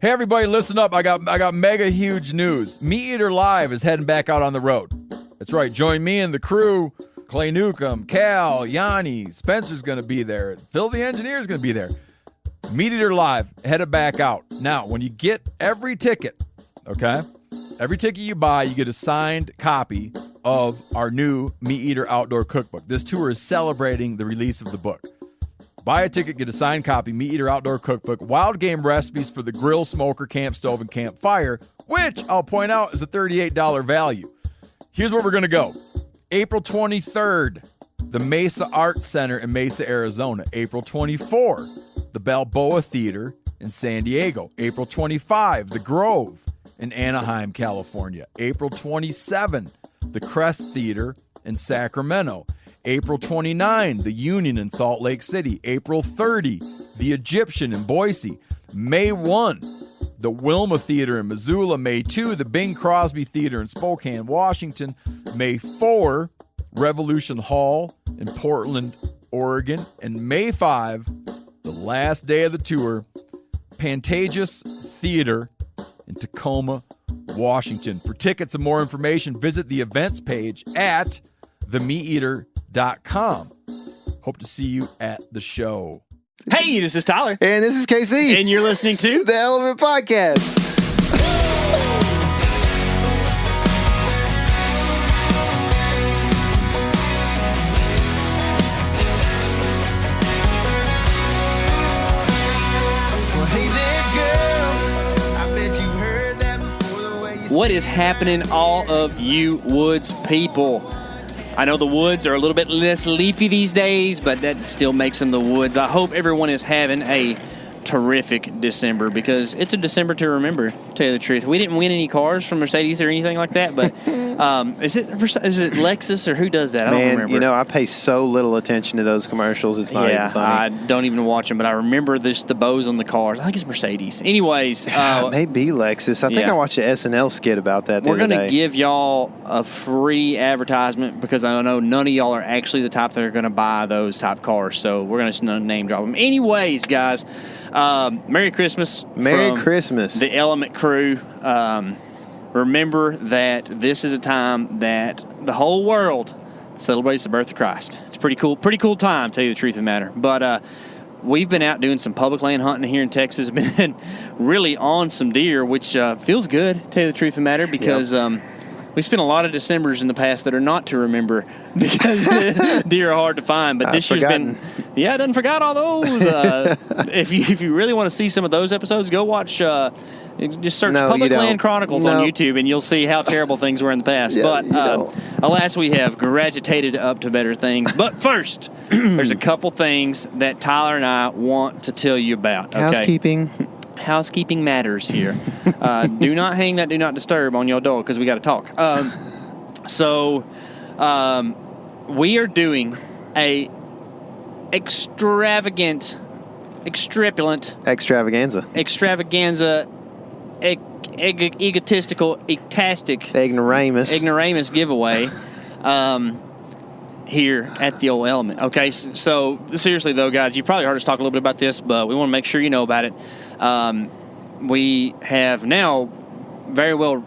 Hey, everybody, listen up. I got mega huge news. Meat Eater Live is heading back out on the road. That's right. Join me and the crew. Clay Newcomb, Cal, Yanni, Spencer's going to be there. Phil the Engineer's going to be there. Meat Eater Live, headed back out. Now, when you get every ticket, okay, every ticket you buy, you get a signed copy of our new Meat Eater Outdoor Cookbook. This tour is celebrating the release of the book. Buy a ticket, get a signed copy, Meat Eater Outdoor Cookbook, wild game recipes for the grill, smoker, camp stove, and campfire, which I'll point out is a $38 value. Here's where we're going to go. April 23rd, the Mesa Arts Center in Mesa, Arizona. April 24, the Balboa Theater in San Diego. April 25, the Grove in Anaheim, California. April 27, the Crest Theater in Sacramento. April 29, the Union in Salt Lake City. April 30, the Egyptian in Boise. May 1, the Wilma Theater in Missoula. May 2, the Bing Crosby Theater in Spokane, Washington. May 4, Revolution Hall in Portland, Oregon. And May 5, the last day of the tour, Pantages Theater in Tacoma, Washington. For tickets and more information, visit the events page at themeateater.com. Hope to see you at the show. Hey, this is Tyler. And this is KC. And you're listening to The Element Podcast. What is happening, all of you woods people? I know the woods are a little bit less leafy these days, but that still makes them the woods. I hope everyone is having a terrific December, because it's a December to remember, to tell you the truth. We didn't win any cars from Mercedes or anything like that, but is it Lexus or who does that? I don't remember. You know, I pay so little attention to those commercials. It's not even funny. I don't even watch them, but I remember the bows on the cars. I think it's Mercedes. Anyways. It may be Lexus. I think I watched an SNL skit about that the We're other day. going to give y'all a free advertisement, because I know none of y'all are actually the type that are going to buy those type cars, so we're going to name drop them. Anyways, guys, Merry Christmas. Merry Christmas. The Element crew. Remember that this is a time that the whole world celebrates the birth of Christ. It's a pretty cool time, to tell you the truth of the matter. But we've been out doing some public land hunting here in Texas. Been really on some deer, which feels good, to tell you the truth of the matter, because we spent a lot of Decembers in the past that are not to remember, because the deer are hard to find. But this year's been, I done forgot all those. If you really want to see some of those episodes, go watch. Just search Public Land Chronicles on YouTube, and you'll see how terrible things were in the past. But alas, we have gravitated up to better things. But first, there's a couple things that Tyler and I want to tell you about. Okay? Housekeeping matters here. Do not hang that do not disturb on your door, because we got to talk. So we are doing a extravaganza, egotistical, ignoramus giveaway here at the old Element. Okay, so seriously though, guys, you've probably heard us talk a little bit about this, but we want to make sure you know about it. We have now very well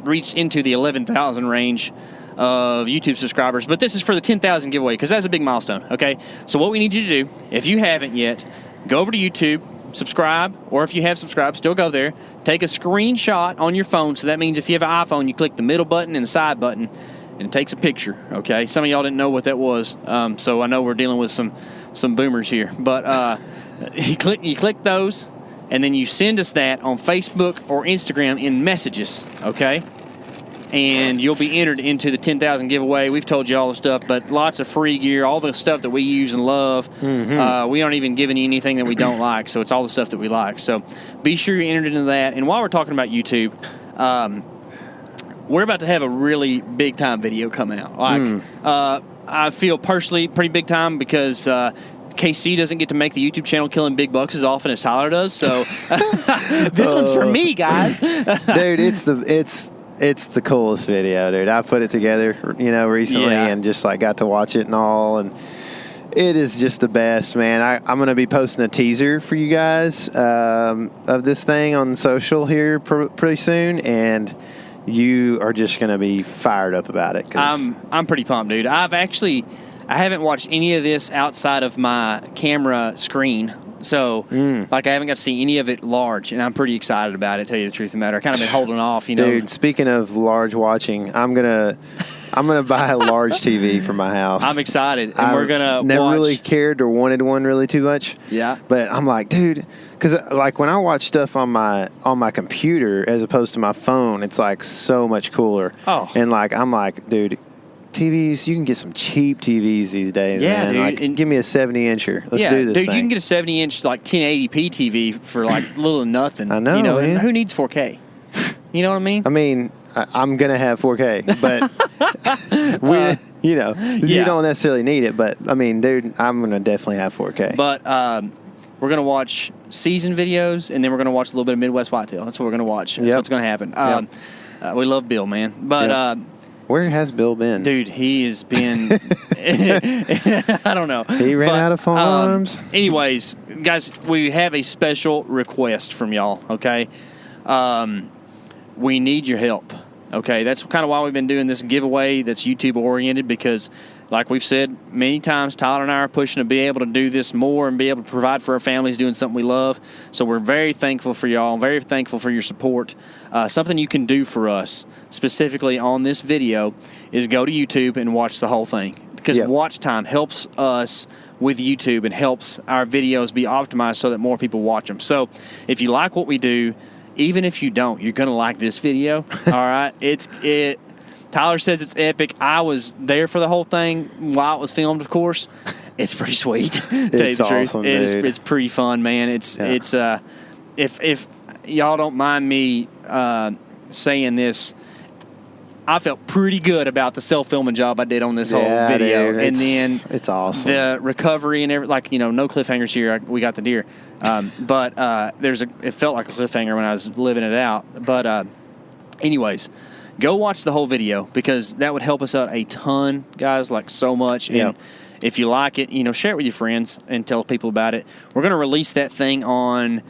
reached into the 11,000 range of YouTube subscribers, but this is for the 10,000 giveaway, because that's a big milestone. Okay, so what we need you to do, if you haven't yet, go over to YouTube, subscribe, or if you have subscribed, still go there, take a screenshot on your phone. So that means if you have an iPhone, you click the middle button and the side button, and it takes a picture. Okay, some of y'all didn't know what that was, so I know we're dealing with some boomers here, but you click those, and then you send us that on Facebook or Instagram in messages. Okay, and you'll be entered into the 10,000 giveaway. We've told you all the stuff, but lots of free gear, all the stuff that we use and love. Mm-hmm. We aren't even giving you anything that we don't like, so it's all the stuff that we like. So be sure you're entered into that. And while we're talking about YouTube, we're about to have a really big-time video come out. I feel personally pretty big time, because KC doesn't get to make the YouTube channel Killing Big Bucks as often as Tyler does. So this one's for me, guys. Dude, it's the coolest video, dude. I put it together, recently, and just got to watch it and all, and It is just the best, man. I'm going to be posting a teaser for you guys of this thing on social here pretty soon, and you are just going to be fired up about it. I'm pretty pumped, dude. I haven't watched any of this outside of my camera screen. So, I haven't got to see any of it large, and I'm pretty excited about it, to tell you the truth of the matter. I've kind of been holding off, Dude, speaking of large watching, I'm gonna buy a large TV for my house. I'm excited, and we're gonna never really cared or wanted one really too much. Yeah. But I'm like, dude, because when I watch stuff on my computer as opposed to my phone, it's like so much cooler. Oh. And I'm like, dude, TVs, you can get some cheap TVs these days. Yeah, man. dude. Give me a 70-incher. Let's do this dude, thing. you can get a 70-inch 1080p TV for little or nothing. I know, man. And who needs 4K? You know what I mean? I mean, I'm gonna have 4K, but you don't necessarily need it. But I mean, dude, I'm gonna definitely have 4K. But we're gonna watch season videos, and then we're gonna watch a little bit of Midwest Whitetail. That's what we're gonna watch. That's what's gonna happen. We love Bill, man. But where has Bill been? Dude, he has been I don't know. He ran out of farms. Anyways, guys, we have a special request from y'all, okay? We need your help, okay? That's kind of why we've been doing this giveaway that's YouTube-oriented, because like we've said many times, Tyler and I are pushing to be able to do this more and be able to provide for our families doing something we love. So we're very thankful for y'all, very thankful for your support. Something you can do for us, specifically on this video, is go to YouTube and watch the whole thing. Because watch time helps us with YouTube and helps our videos be optimized so that more people watch them. So if you like what we do, even if you don't, you're going to like this video, all right? Tyler says it's epic. I was there for the whole thing while it was filmed, of course. It's pretty sweet, to tell you the truth. Awesome, dude. It's pretty fun, man. If y'all don't mind me saying this, I felt pretty good about the self-filming job I did on this whole video. Dude, and then it's awesome. The recovery and everything, no cliffhangers here. We got the deer. But it felt like a cliffhanger when I was living it out. But anyways, go watch the whole video, because that would help us out a ton, guys, so much. And if you like it, share it with your friends and tell people about it. We're going to release that thing on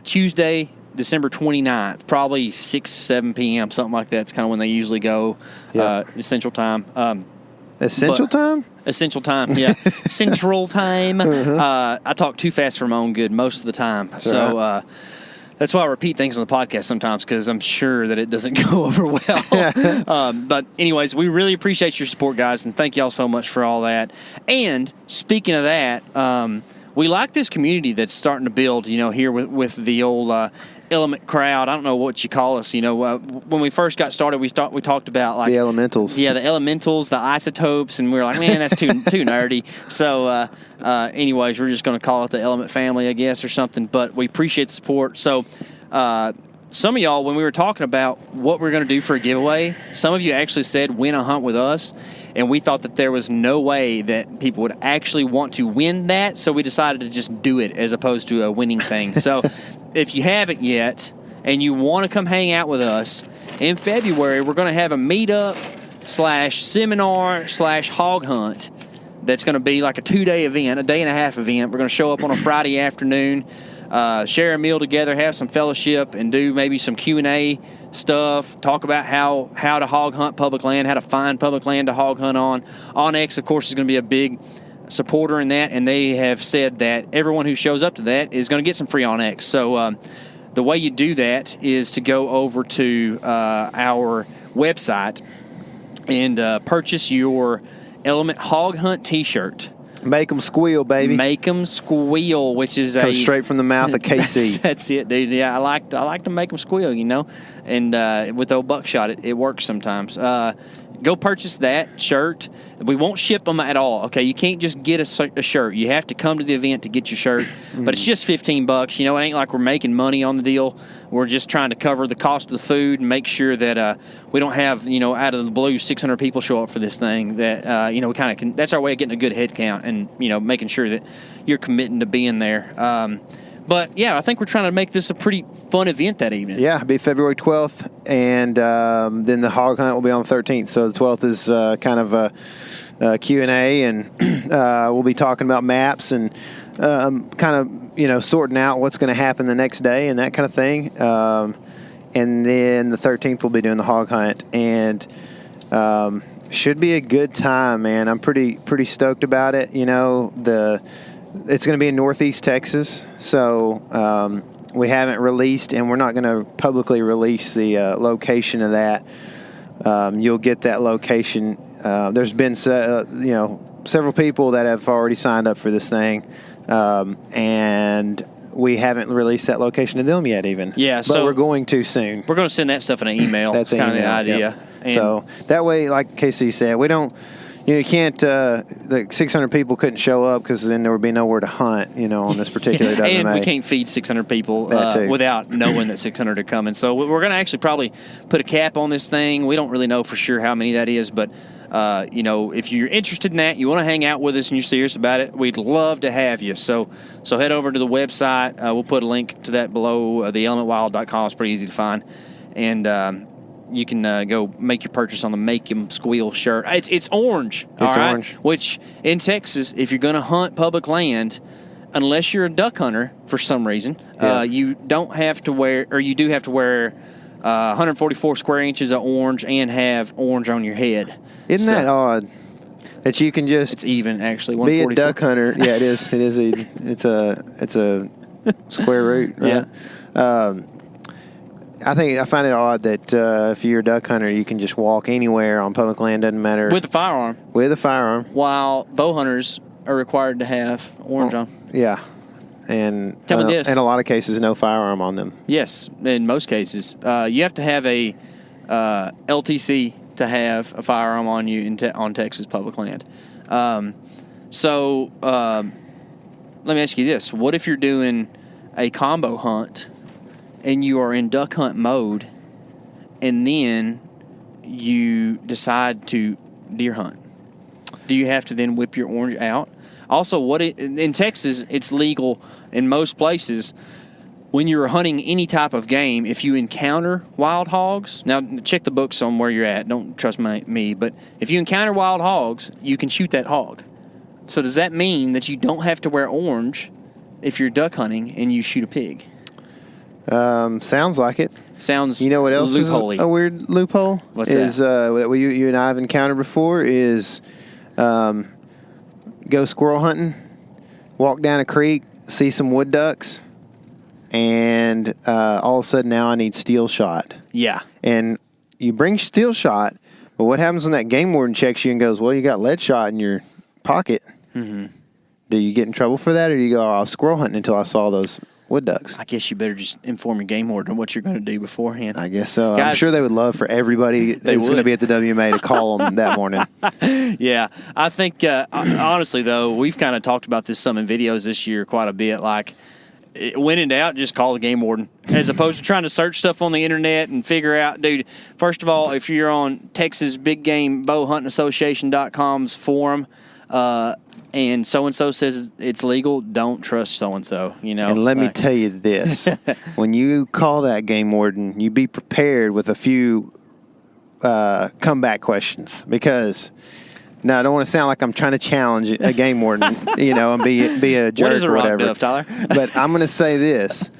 Tuesday, December 29th, probably 6, 7 p.m., something like that. It's kind of when they usually go, Essential Time. Essential Time? Essential Time, yeah. Central Time. I talk too fast for my own good most of the time. That's why I repeat things on the podcast sometimes, because I'm sure that it doesn't go over well. But anyways, we really appreciate your support, guys, and thank y'all so much for all that. And speaking of that, we like this community that's starting to build, here with the old element crowd. I don't know what you call us. When we first got started, we talked about the elementals. Yeah, the elementals, the isotopes, and we were like, man, that's too nerdy. So, anyways, we're just going to call it the element family, I guess, or something. But we appreciate the support. So, some of y'all, when we were talking about what we're going to do for a giveaway, some of you actually said win a hunt with us. And we thought that there was no way that people would actually want to win that, so we decided to just do it as opposed to a winning thing. So if you haven't yet and you want to come hang out with us, in February we're going to have a meetup /seminar /hog hunt that's going to be like a 2-day event, a day and a half event. We're going to show up on a Friday afternoon, share a meal together, have some fellowship, and do maybe some Q&A stuff, talk about how to hog hunt public land, how to find public land to hog hunt on. OnX, of course, is going to be a big supporter in that, and they have said that everyone who shows up to that is going to get some free OnX. So the way you do that is to go over to our website and purchase your Element Hog Hunt t-shirt. Make them squeal, baby. Make them squeal, which is comes straight from the mouth of K.C. That's it, dude. Yeah, I like to make them squeal, and with old buckshot, it works sometimes. Go purchase that shirt. We won't ship them at all. Okay, you can't just get a shirt. You have to come to the event to get your shirt. But it's just $15. It ain't like we're making money on the deal. We're just trying to cover the cost of the food and make sure that we don't have out of the blue 600 people show up for this thing. That we kind of that's our way of getting a good head count and making sure that you're committing to being there. But, yeah, I think we're trying to make this a pretty fun event that evening. Yeah, it'll be February 12th, and then the hog hunt will be on the 13th. So the 12th is kind of Q&A, and we'll be talking about maps and kind of, sorting out what's going to happen the next day and that kind of thing. And then the 13th, we'll be doing the hog hunt, and should be a good time, man. I'm pretty stoked about it. It's going to be in Northeast Texas, so we haven't released, and we're not going to publicly release the location of that. You'll get that location. There's been several people that have already signed up for this thing, and we haven't released that location to them yet even. Yeah, but so we're going to soon. We're going to send that stuff in an email. That's kind of the email, idea. yep. And So that way, like KC said, we don't. You can't. The 600 people couldn't show up because then there would be nowhere to hunt. On this particular WMA. And we can't feed 600 people without knowing that 600 are coming. So we're going to actually probably put a cap on this thing. We don't really know for sure how many that is, but if you're interested in that, you want to hang out with us and you're serious about it, we'd love to have you. So head over to the website. We'll put a link to that below. TheElementWild.com is pretty easy to find, and you can go make your purchase on the Make 'Em Squeal shirt. It's orange. It's orange. Which in Texas, if you're going to hunt public land, unless you're a duck hunter for some reason, you don't have to wear, or you do have to wear 144 square inches of orange and have orange on your head. Isn't that odd? That you can just it's even actually be 144. a duck hunter. Yeah, it is. It is. It's a square root. Right? Yeah. I find it odd that if you're a duck hunter, you can just walk anywhere on public land. Doesn't matter. With a firearm. With a firearm. While bow hunters are required to have orange on. Yeah. And Tell me this. in a lot of cases, no firearm on them. Yes, in most cases. You have to have a LTC to have a firearm on you on Texas public land. So let me ask you this. What if you're doing a combo hunt and you are in duck hunt mode, and then you decide to deer hunt? Do you have to then whip your orange out? Also, in Texas, it's legal in most places when you're hunting any type of game. If you encounter wild hogs, now check the books on where you're at. Don't trust me, but if you encounter wild hogs, you can shoot that hog. So does that mean that you don't have to wear orange if you're duck hunting and you shoot a pig? Sounds like it. Sounds. You know what else loopholey. is a weird loophole? What's that? that? You and I have encountered before is go squirrel hunting, walk down a creek, see some wood ducks, and all of a sudden now I need steel shot. Yeah. And you bring steel shot, but what happens when that game warden checks you and goes, well, you got lead shot in your pocket? Mm-hmm. Do you get in trouble for that, or do you go, I was squirrel hunting until I saw those wood ducks? I guess you better just inform your game warden what you're going to do beforehand. I guess so. Guys, I'm sure they would love for everybody that's going to be at the WMA to call them that morning. Yeah. I think, honestly, though, we've kind of talked about this some in videos this year quite a bit. Like, when in doubt, just call the game warden. As opposed to trying to search stuff on the internet and figure out, dude, first of all, if you're on Texas Big Game Bow Hunting Association.com's forum, and so-and-so says it's legal, don't trust so-and-so, And let me tell you this. When you call that game warden, you be prepared with a few comeback questions, because now I don't want to sound like I'm trying to challenge a game warden, and be a jerk what is a or rock whatever. dove, Tyler? But I'm going to say this.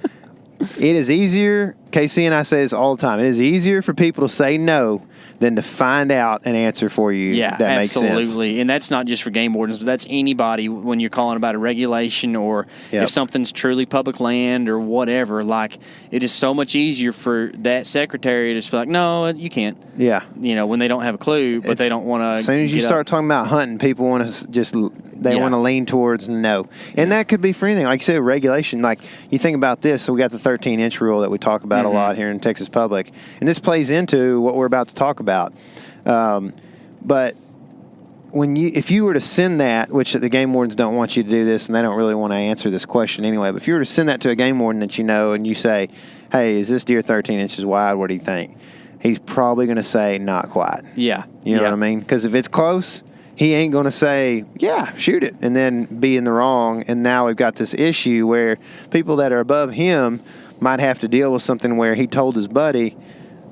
It is easier, KC and I say this all the time, it is easier for people to say no than to find out an answer for you that makes sense. Absolutely. And that's not just for game wardens, but that's anybody when you're calling about a regulation, or if something's truly public land or whatever. Like, it is so much easier for that secretary to just be like, no, you can't. Yeah. When they don't have a clue, but they don't want to. As soon as you start talking about hunting, people want to just, they want to lean towards no. And that could be for anything. Like you said, regulation. Like, you think about this, so we got the 13-inch rule that we talk about a lot here in Texas Public. And this plays into what we're about to talk about. But if you were to send that, which the game wardens don't want you to do this, and they don't really want to answer this question anyway, but if you were to send that to a game warden that and you say, hey, is this deer 13 inches wide? What do you think? He's probably going to say not quite. Yeah. You know what I mean? Because if it's close, he ain't going to say, yeah, shoot it, and then be in the wrong. And now we've got this issue where people that are above him might have to deal with something where he told his buddy,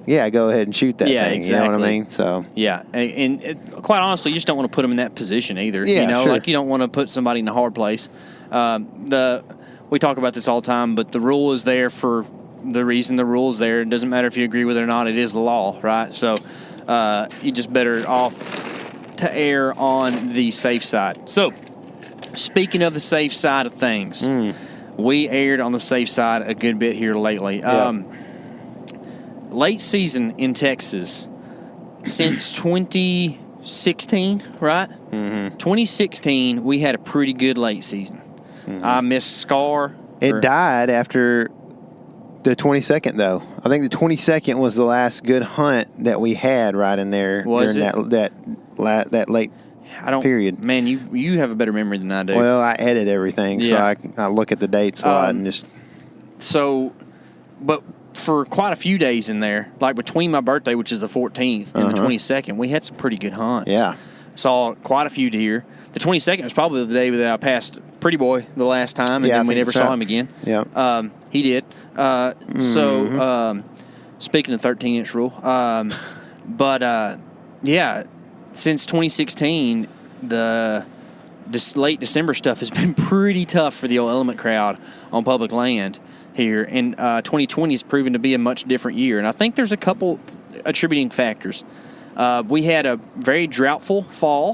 yeah, go ahead and shoot that Yeah, thing. exactly. You know what I mean? So Yeah, and quite honestly, you just don't want to put them in that position either. Yeah, you know, sure. like you don't want to put somebody in a hard place. We talk about this all the time, but the rule is there for the reason the rule is there. It doesn't matter if you agree with it or not. It is the law, right? So you just better off to err on the safe side. So speaking of the safe side of things, we erred on the safe side a good bit here lately. Yeah. Late season in Texas since 2016, right? 2016, we had a pretty good late season. I missed Scar. it died after the 22nd, though. I think the 22nd was the last good hunt that we had right in there Was during that late period. Man, you have a better memory than I do. Well, I edit everything, so I look at the dates a lot and just. So, but for quite a few days in there, like between my birthday, which is the 14th, and the 22nd, we had some pretty good hunts. Yeah. Saw quite a few deer. The 22nd was probably the day that I passed Pretty Boy the last time, and Yeah, then I we think never so. saw him again. Yeah. He did. So, speaking of 13-inch rule, yeah, since 2016, this late December stuff has been pretty tough for the old element crowd on public land here, and 2020 has proven to be a much different year. And I think there's a couple attributing factors. We had a very droughtful fall,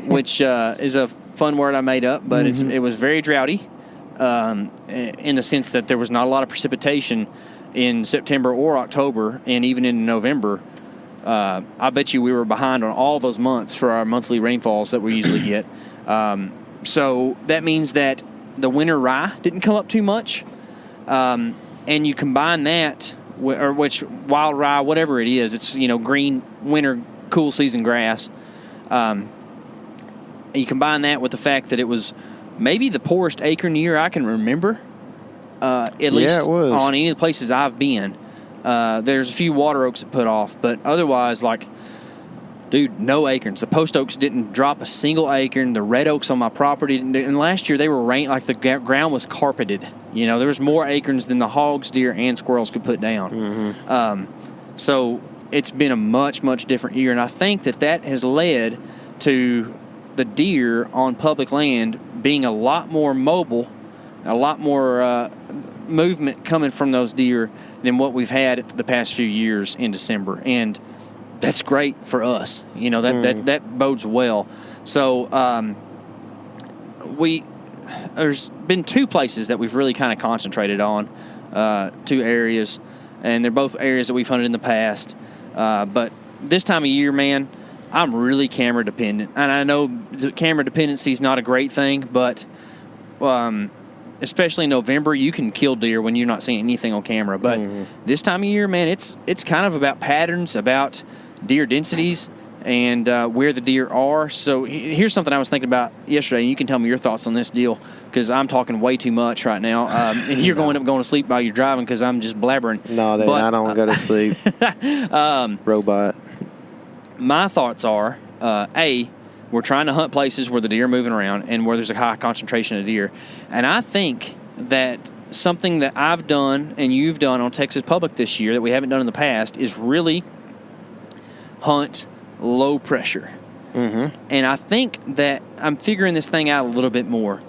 which is a fun word I made up, but it was very droughty in the sense that there was not a lot of precipitation in September or October, and even in November. I bet you we were behind on all those months for our monthly rainfalls that we usually get. So that means that the winter rye didn't come up too much. And you combine that, which wild rye, whatever it is, it's, green winter cool season grass. You combine that with the fact that it was maybe the poorest acorn year I can remember, at least it was. on any of the places I've been. There's a few water oaks that put off, but otherwise, dude, no acorns. The post oaks didn't drop a single acorn. The red oaks on my property didn't. And last year they were the ground was carpeted. There was more acorns than the hogs, deer, and squirrels could put down. So it's been a much, much different year, and I think that has led to the deer on public land being a lot more mobile, a lot more movement coming from those deer than what we've had the past few years in December, and that's great for us. That bodes well. So there's been two places that we've really kind of concentrated on, two areas, and they're both areas that we've hunted in the past. But this time of year, man, I'm really camera dependent, and I know the camera dependency is not a great thing, but especially in November, you can kill deer when you're not seeing anything on camera. But this time of year, man, it's kind of about patterns, about deer densities, and where the deer are. So here's something I was thinking about yesterday, and you can tell me your thoughts on this deal, because I'm talking way too much right now, and you're going to sleep while you're driving because I'm just blabbering. No, I don't go to sleep. Robot. My thoughts are, we're trying to hunt places where the deer are moving around and where there's a high concentration of deer. And I think that something that I've done and you've done on Texas Public this year that we haven't done in the past is really hunt low pressure. And I think that I'm figuring this thing out a little bit more.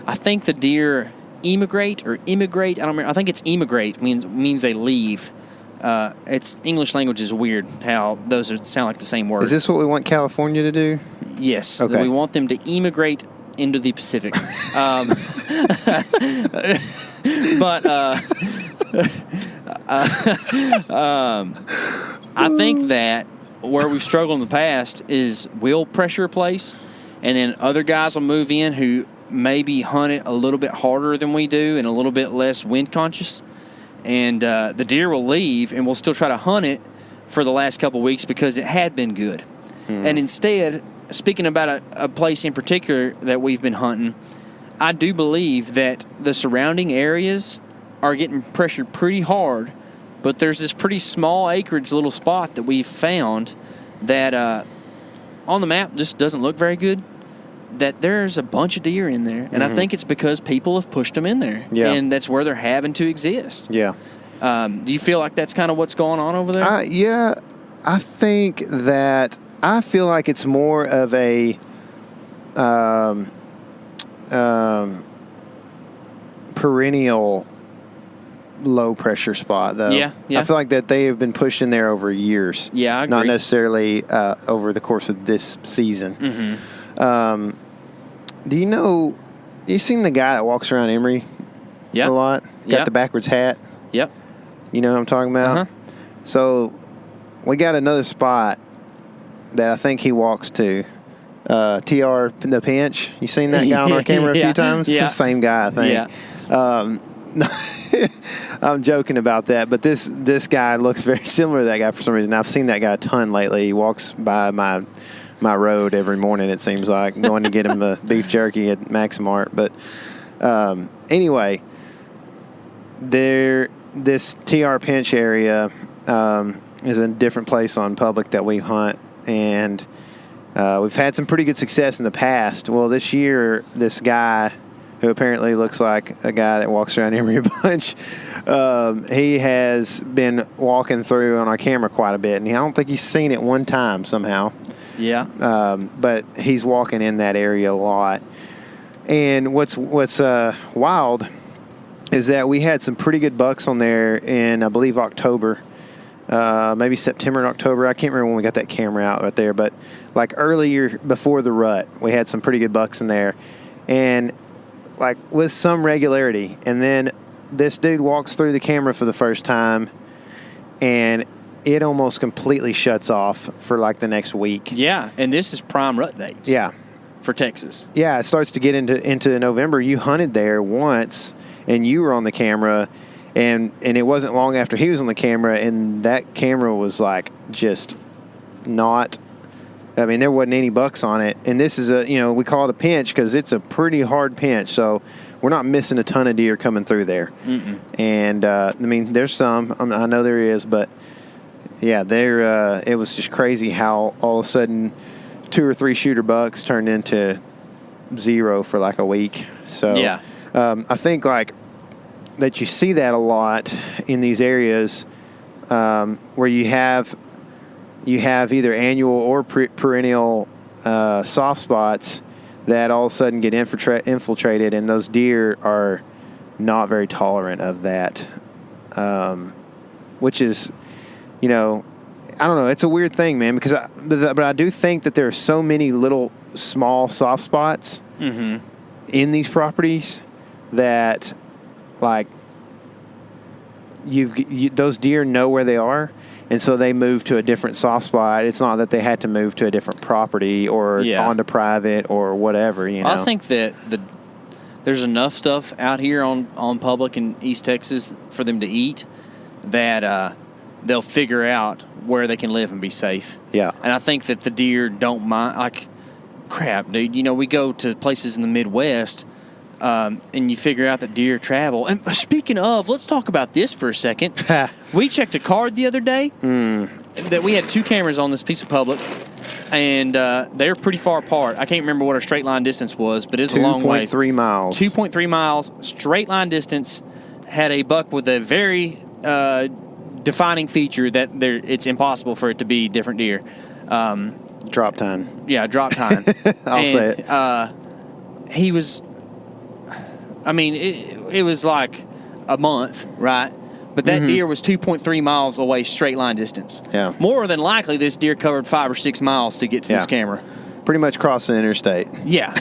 I think the deer immigrate. I don't remember. I think it's emigrate means they leave. It's English language is weird how those sound like the same word. Is this what we want California to do? Yes. Okay. We want them to emigrate into the Pacific. But I think that where we've struggled in the past is we'll pressure a place, and then other guys will move in who maybe hunt it a little bit harder than we do and a little bit less wind conscious. And the deer will leave, and we'll still try to hunt it for the last couple of weeks because it had been good. And instead, speaking about a place in particular that we've been hunting, I do believe that the surrounding areas are getting pressured pretty hard, but there's this pretty small acreage little spot that we've found that on the map just doesn't look very good, that there's a bunch of deer in there. And I think it's because people have pushed them in there. Yeah. And that's where they're having to exist. Yeah. Do you feel like that's kind of what's going on over there? Yeah, I think that I feel like it's more of a perennial low pressure spot, though. Yeah. I feel like that they have been pushed in there over years. Yeah, I agree. Not necessarily over the course of this season. Mm-hmm. Do you know? You seen the guy that walks around Emory a lot? Got the backwards hat. Yep. You know what I'm talking about? Uh-huh. So we got another spot that I think he walks to. TR the Pinch. You seen that guy on our camera a few times? Yeah. It's the same guy, I think. Yeah. I'm joking about that, but this guy looks very similar to that guy for some reason. I've seen that guy a ton lately. He walks by my road every morning, it seems like, going to get him the beef jerky at Maximart. But anyway, this TR Pinch area is a different place on public that we hunt, and we've had some pretty good success in the past. Well, this year, this guy, who apparently looks like a guy that walks around Emory a bunch, he has been walking through on our camera quite a bit, and I don't think he's seen it one time somehow. Yeah. But he's walking in that area a lot. And what's wild is that we had some pretty good bucks on there in, I believe, October. Maybe September and October. I can't remember when we got that camera out right there, but like earlier before the rut, we had some pretty good bucks in there, and like with some regularity. And then this dude walks through the camera for the first time, and it almost completely shuts off for like the next week. Yeah, and this is prime rut dates. Yeah, for Texas. Yeah, it starts to get into November. You hunted there once, and you were on the camera. And it wasn't long after he was on the camera, and that camera was like just not. I mean, there wasn't any bucks on it. And this is we call it a pinch because it's a pretty hard pinch. So we're not missing a ton of deer coming through there. Mm-mm. And I mean, there's some. I know there is, but yeah, there. It was just crazy how all of a sudden 2 or 3 shooter bucks turned into 0 for like a week. So yeah, I think like. That you see that a lot in these areas where you have either annual or perennial soft spots that all of a sudden get infiltrated, and those deer are not very tolerant of that, which is, I don't know. It's a weird thing, man, because but I do think that there are so many little small soft spots mm-hmm. in these properties that like those deer know where they are, and so they move to a different soft spot. It's not that they had to move to a different property or onto private or whatever. I think that there's enough stuff out here on public in East Texas for them to eat that they'll figure out where they can live and be safe. Yeah, and I think that the deer don't mind. Like, crap, dude. We go to places in the Midwest. And you figure out that deer travel. And speaking of, let's talk about this for a second. We checked a card the other day that we had 2 cameras on this piece of public, and they're pretty far apart. I can't remember what our straight line distance was, but it's a long way. 2.3 miles. 2.3 miles, straight line distance, had a buck with a very defining feature that it's impossible for it to be different deer. Drop time. Yeah, drop time. I'll say it. He was... I mean, it was like a month, right? But that deer was 2.3 miles away straight line distance. Yeah. More than likely, this deer covered 5 or 6 miles to get to this camera. Pretty much crossing the interstate. Yeah.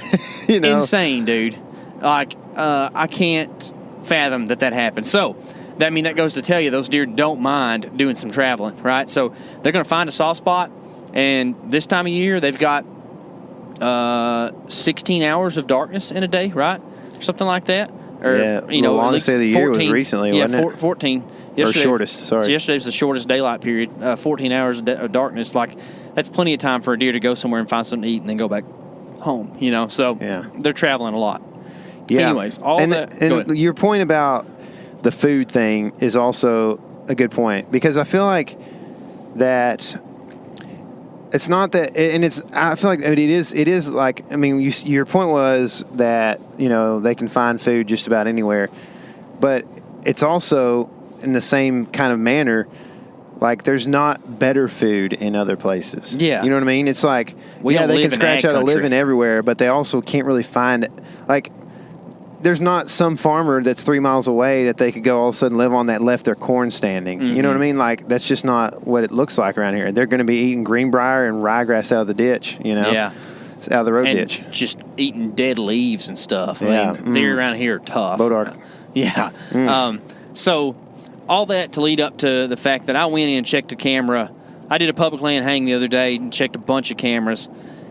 Insane, dude. Like, I can't fathom that happened. So, that goes to tell you those deer don't mind doing some traveling, right? So, they're going to find a soft spot, and this time of year, they've got 16 hours of darkness in a day, right? Something like that. Or, the longest day of the year was recently, wasn't it? 14. Or shortest, sorry. Yesterday was the shortest daylight period, 14 hours of darkness. Like, that's plenty of time for a deer to go somewhere and find something to eat and then go back home, So they're traveling a lot. Yeah. Anyways, and your point about the food thing is also a good point, because I feel like that... It's not that, and I feel like it is like, I mean, your point was that, they can find food just about anywhere, but it's also, in the same kind of manner, like there's not better food in other places. Yeah. You know what I mean? It's like, We don't they live can in scratch ag out a country. living everywhere, but they also can't really find it. Like, there's not some farmer that's 3 miles away that they could go all of a sudden live on that left their corn standing. You know what I mean? Like, that's just not what it looks like around here. They're going to be eating greenbrier and ryegrass out of the ditch, you know? Yeah. Out of the road And ditch. just eating dead leaves and stuff. Yeah. I mean, deer around here are tough. Bodark. Yeah. So all that to lead up to the fact that I went in and checked a camera. I did a public land hang the other day and checked a bunch of cameras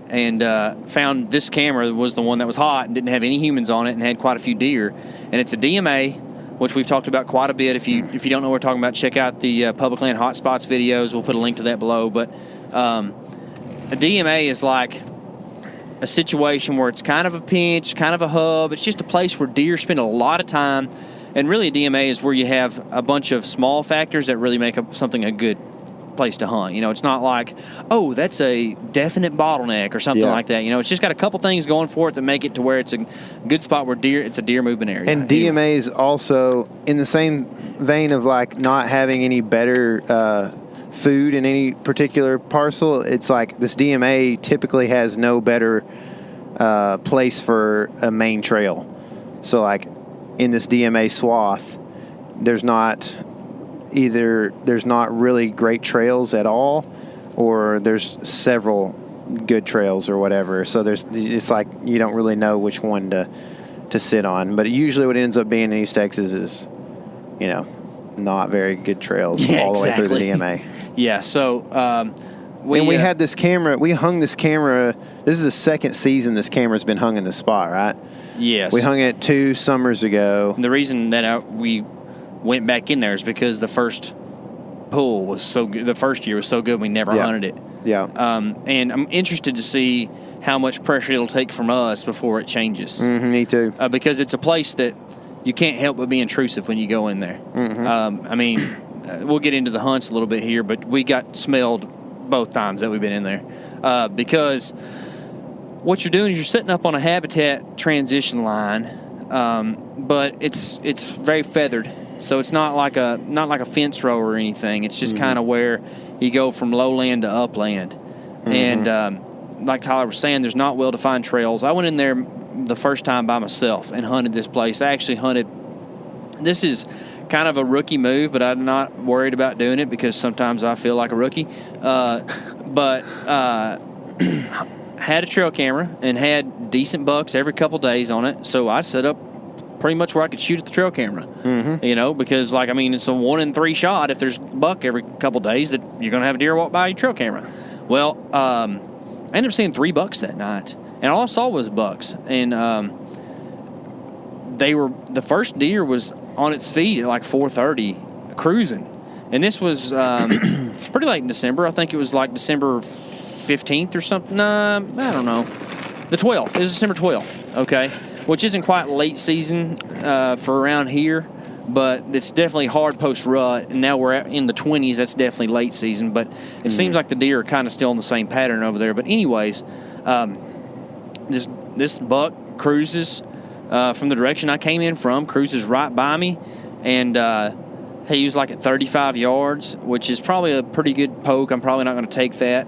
and found this camera was the one that was hot and didn't have any humans on it and had quite a few deer. And it's a DMA, which we've talked about quite a bit. If you don't know what we're talking about, check out the public land hotspots videos. We'll put a link to that below. But a DMA is like a situation where it's kind of a pinch, kind of a hub. It's just a place where deer spend a lot of time. And really, a DMA is where you have a bunch of small factors that really make something a good place to hunt. You know, it's not like, oh, that's a definite bottleneck or something like that. You know, it's just got a couple things going for it that make it to where it's a good spot where it's a deer movement area. And DMA is also in the same vein of like not having any better food in any particular parcel. It's like this DMA typically has no better place for a main trail. So like in this DMA swath, there's not really great trails at all, or there's several good trails or whatever. So it's like you don't really know which one to sit on. But usually what ends up being in East Texas is, you know, not very good trails all the way through the DMA. Yeah, so we had this camera. We hung this camera. This is the second season this camera's been hung in the spot, right? Yes. We hung it 2 summers ago. And the reason that we went back in there is because the first pull was so good. The first year was so good we never hunted it. Yeah. And I'm interested to see how much pressure it'll take from us before it changes. Me too. Because it's a place that you can't help but be intrusive when you go in there. I mean, we'll get into the hunts a little bit here, but we got smelled both times that we've been in there. Because what you're doing is you're setting up on a habitat transition line, but it's very feathered. So it's not like a fence row or anything. It's just kind of where you go from lowland to upland. And like Tyler was saying, there's not well-defined trails. I went in there the first time by myself and hunted this place. I actually hunted. This is kind of a rookie move, but I'm not worried about doing it because sometimes I feel like a rookie. But had a trail camera and had decent bucks every couple days on it. So I set up pretty much where I could shoot at the trail camera, you know, because like, I mean, it's a 1 in 3 shot. If there's buck every couple days that you're going to have a deer walk by your trail camera. Well, I ended up seeing 3 bucks that night and all I saw was bucks. And, the first deer was on its feet at like 4:30 cruising. And this was, pretty late in December. I think it was like December 15th or something. I don't know. The 12th. It was December 12th. Okay. Which isn't quite late season for around here, but it's definitely hard post-rut, and now we're in the 20s. That's definitely late season, but it seems like the deer are kind of still in the same pattern over there. But anyways, this buck cruises from the direction I came in from, cruises right by me, and he was like at 35 yards, which is probably a pretty good poke. I'm probably not going to take that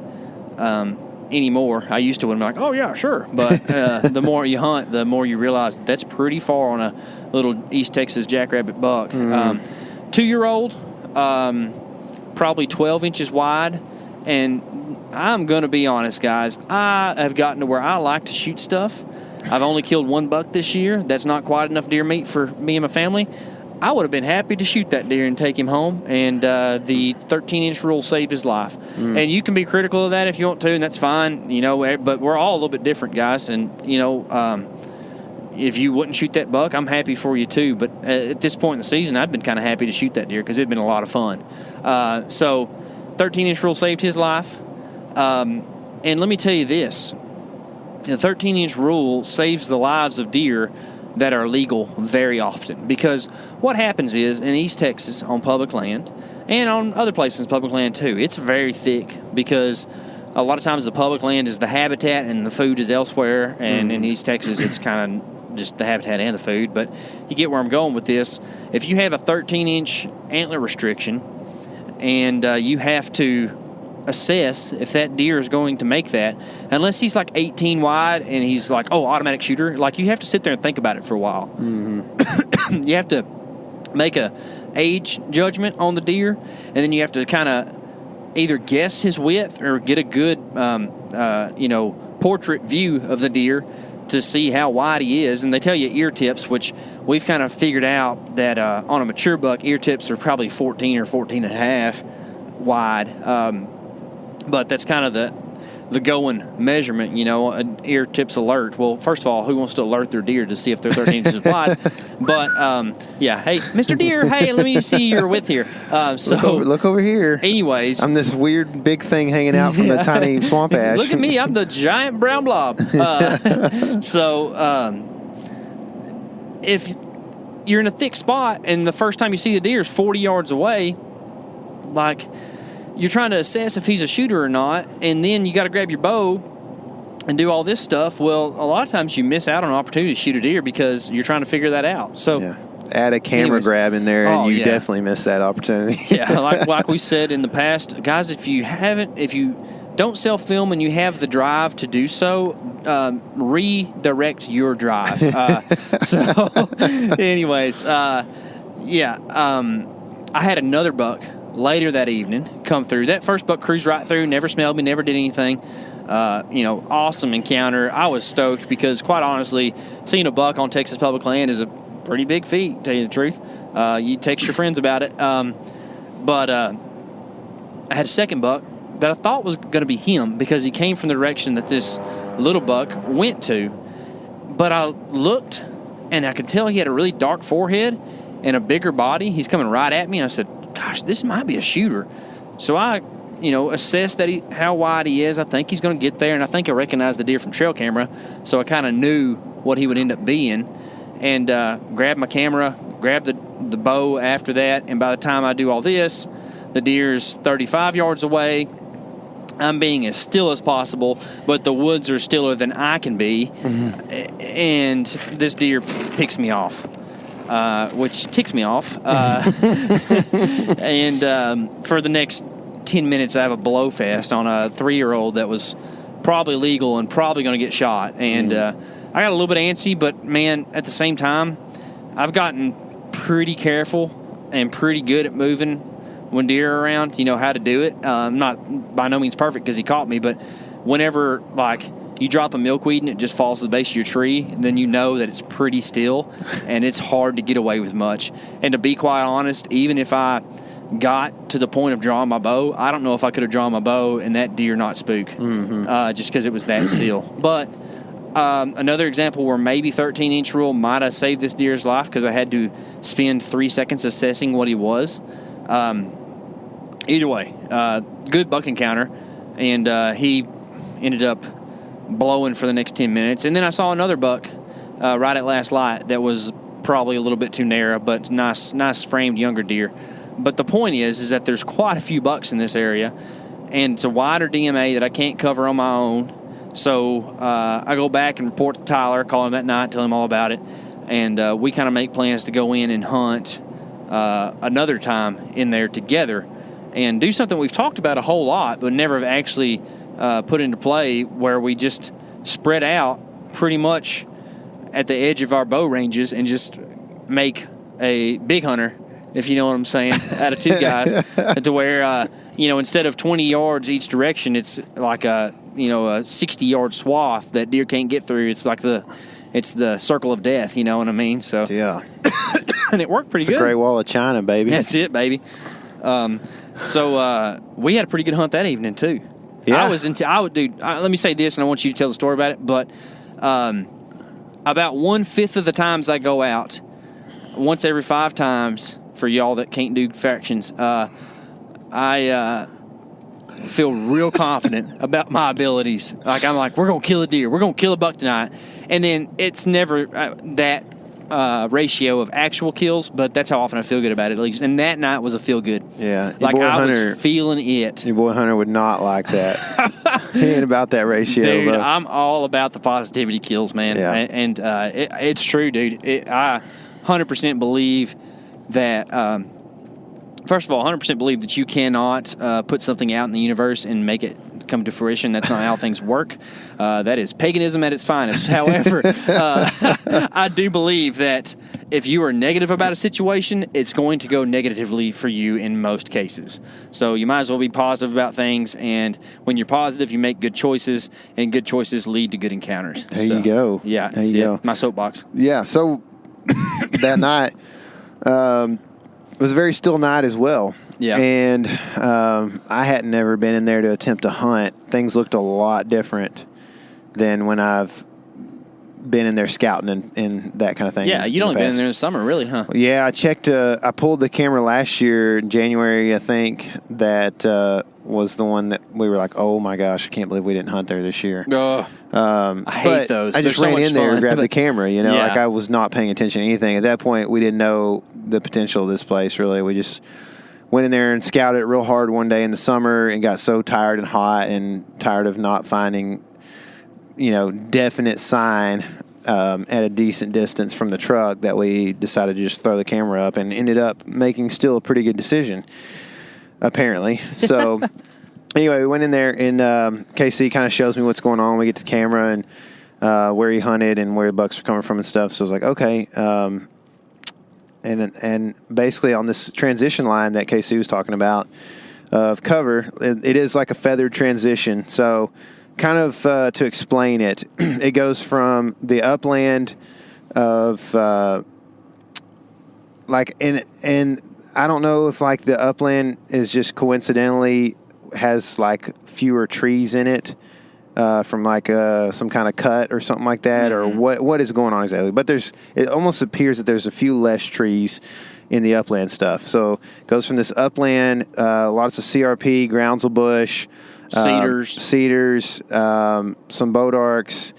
anymore. I used to, when I'm like, oh yeah, sure. But the more you hunt, the more you realize that's pretty far on a little East Texas jackrabbit buck. 2-year-old, probably 12 inches wide. And I'm going to be honest, guys. I have gotten to where I like to shoot stuff. I've only killed 1 buck this year. That's not quite enough deer meat for me and my family. I would have been happy to shoot that deer and take him home, and the 13-inch rule saved his life. And you can be critical of that if you want to, and that's fine, you know, but we're all a little bit different, guys. And, you know, if you wouldn't shoot that buck, I'm happy for you too. But at this point in the season, I'd been kind of happy to shoot that deer because it'd been a lot of fun. So 13-inch rule saved his life. And let me tell you this. The 13-inch rule saves the lives of deer that are legal very often, because what happens is in East Texas on public land and on other places public land too, it's very thick because a lot of times the public land is the habitat and the food is elsewhere, and in East Texas it's kind of just the habitat and the food. But you get where I'm going with this. If you have a 13-inch antler restriction and you have to assess if that deer is going to make that, unless he's like 18 wide and he's like, oh, automatic shooter, like you have to sit there and think about it for a while. Mm-hmm. You have to make a age judgment on the deer, and then you have to kind of either guess his width or get a good portrait view of the deer to see how wide he is. And they tell you ear tips, which we've kind of figured out that on a mature buck, ear tips are probably 14 or 14 and a half wide. But that's kind of the going measurement, an ear tips alert. Well, first of all, who wants to alert their deer to see if they're 13 inches wide? But, hey, Mr. Deer, hey, let me see your width here. Look over here. Anyways. I'm this weird big thing hanging out from the tiny swamp ash. Look at me. I'm the giant brown blob. If you're in a thick spot and the first time you see the deer is 40 yards away, like, you're trying to assess if he's a shooter or not, and then you got to grab your bow and do all this stuff. Well, a lot of times you miss out on an opportunity to shoot a deer because you're trying to figure that out. So, add a camera grab in there, and you definitely miss that opportunity. like we said in the past, guys, if you don't self-film and you have the drive to do so, redirect your drive. I had another buck later that evening come through. That first buck cruised right through, never smelled me, never did anything. Awesome encounter. I was stoked because, quite honestly, seeing a buck on Texas public land is a pretty big feat, to tell you the truth. You text your friends about it. But I had a second buck that I thought was going to be him because he came from the direction that this little buck went to. But I looked, and I could tell he had a really dark forehead and a bigger body. He's coming right at me, and I said, gosh, this might be a shooter. So I, assessed that how wide he is. I think he's going to get there, and I think I recognized the deer from trail camera, so I kind of knew what he would end up being. And grabbed my camera, grabbed the bow after that, and by the time I do all this, the deer's 35 yards away. I'm being as still as possible, but the woods are stiller than I can be, and this deer picks me off. Which ticks me off. And for the next 10 minutes, I have a blow fest on a 3-year-old that was probably legal and probably going to get shot. And I got a little bit antsy, but, man, at the same time, I've gotten pretty careful and pretty good at moving when deer are around, how to do it. Not by no means perfect because he caught me, but whenever, you drop a milkweed and it just falls to the base of your tree, then you know that it's pretty still and it's hard to get away with much. And to be quite honest, even if I got to the point of drawing my bow, I don't know if I could have drawn my bow and that deer not spook, just because it was that still. But another example where maybe 13-inch rule might have saved this deer's life because I had to spend 3 seconds assessing what he was. Either way, good buck encounter, and he ended up blowing for the next 10 minutes. And then I saw another buck right at last light that was probably a little bit too narrow, but nice framed younger deer. But the point is that there's quite a few bucks in this area, and it's a wider DMA that I can't cover on my own. So I go back and report to Tyler, call him that night, tell him all about it, and we kind of make plans to go in and hunt another time in there together and do something we've talked about a whole lot but never have actually put into play, where we just spread out pretty much at the edge of our bow ranges and just make a big hunter, if you know what I'm saying, out of two guys, to where, instead of 20 yards each direction, it's like a 60-yard swath that deer can't get through. It's like it's the circle of death, you know what I mean? So yeah. And it worked pretty good. It's the Great Wall of China, baby. That's it, baby. So we had a pretty good hunt that evening too. Yeah. Let me say this, and I want you to tell the story about it. But about 1/5 of the times I go out, once every 5 times, for y'all that can't do fractions, I feel real confident about my abilities. I'm like, we're gonna kill a deer, we're gonna kill a buck tonight, and then it's never that ratio of actual kills, but that's how often I feel good about it, at least. And that night was a feel good. Yeah. Like, I was feeling it. Your boy Hunter would not like that. He ain't about that ratio, dude, bro. I'm all about the positivity kills, man. Yeah. And it's true, dude. I 100% believe that, first of all, 100% believe that you cannot put something out in the universe and make it come to fruition. That's not how things work. That is paganism at its finest. However, I do believe that if you are negative about a situation, it's going to go negatively for you in most cases. So you might as well be positive about things, and when you're positive, you make good choices, and good choices lead to good encounters. There you go. Yeah, there you go. My soapbox. Yeah, so that night it was a very still night as well. Yeah. And I hadn't never been in there to attempt to hunt. Things looked a lot different than when I've been in there scouting and that kind of thing. Yeah, you'd only been in there in the summer, really, huh? Yeah, I checked. I pulled the camera last year in January, I think. That was the one that we were like, oh my gosh, I can't believe we didn't hunt there this year. I hate those. I just They're ran so much in there fun. and grabbed the camera. You know, Yeah. like I was not paying attention to anything. At that point, we didn't know the potential of this place, really. We just went in there and scouted it real hard one day in the summer and got so tired and hot and tired of not finding, definite sign at a decent distance from the truck that we decided to just throw the camera up and ended up making still a pretty good decision, apparently. So anyway, we went in there and K.C. kind of shows me what's going on. We get to the camera and where he hunted and where the bucks were coming from and stuff. So I was like, okay. And basically on this transition line that K.C. was talking about of cover, it is like a feathered transition. So kind of to explain it, it goes from the upland of and I don't know if like the upland is just coincidentally has like fewer trees in it from like some kind of cut or something like that, or what is going on exactly. But it almost appears that there's a few less trees in the upland stuff. So it goes from this upland, lots of CRP, groundsel bush, cedars, some bodarks,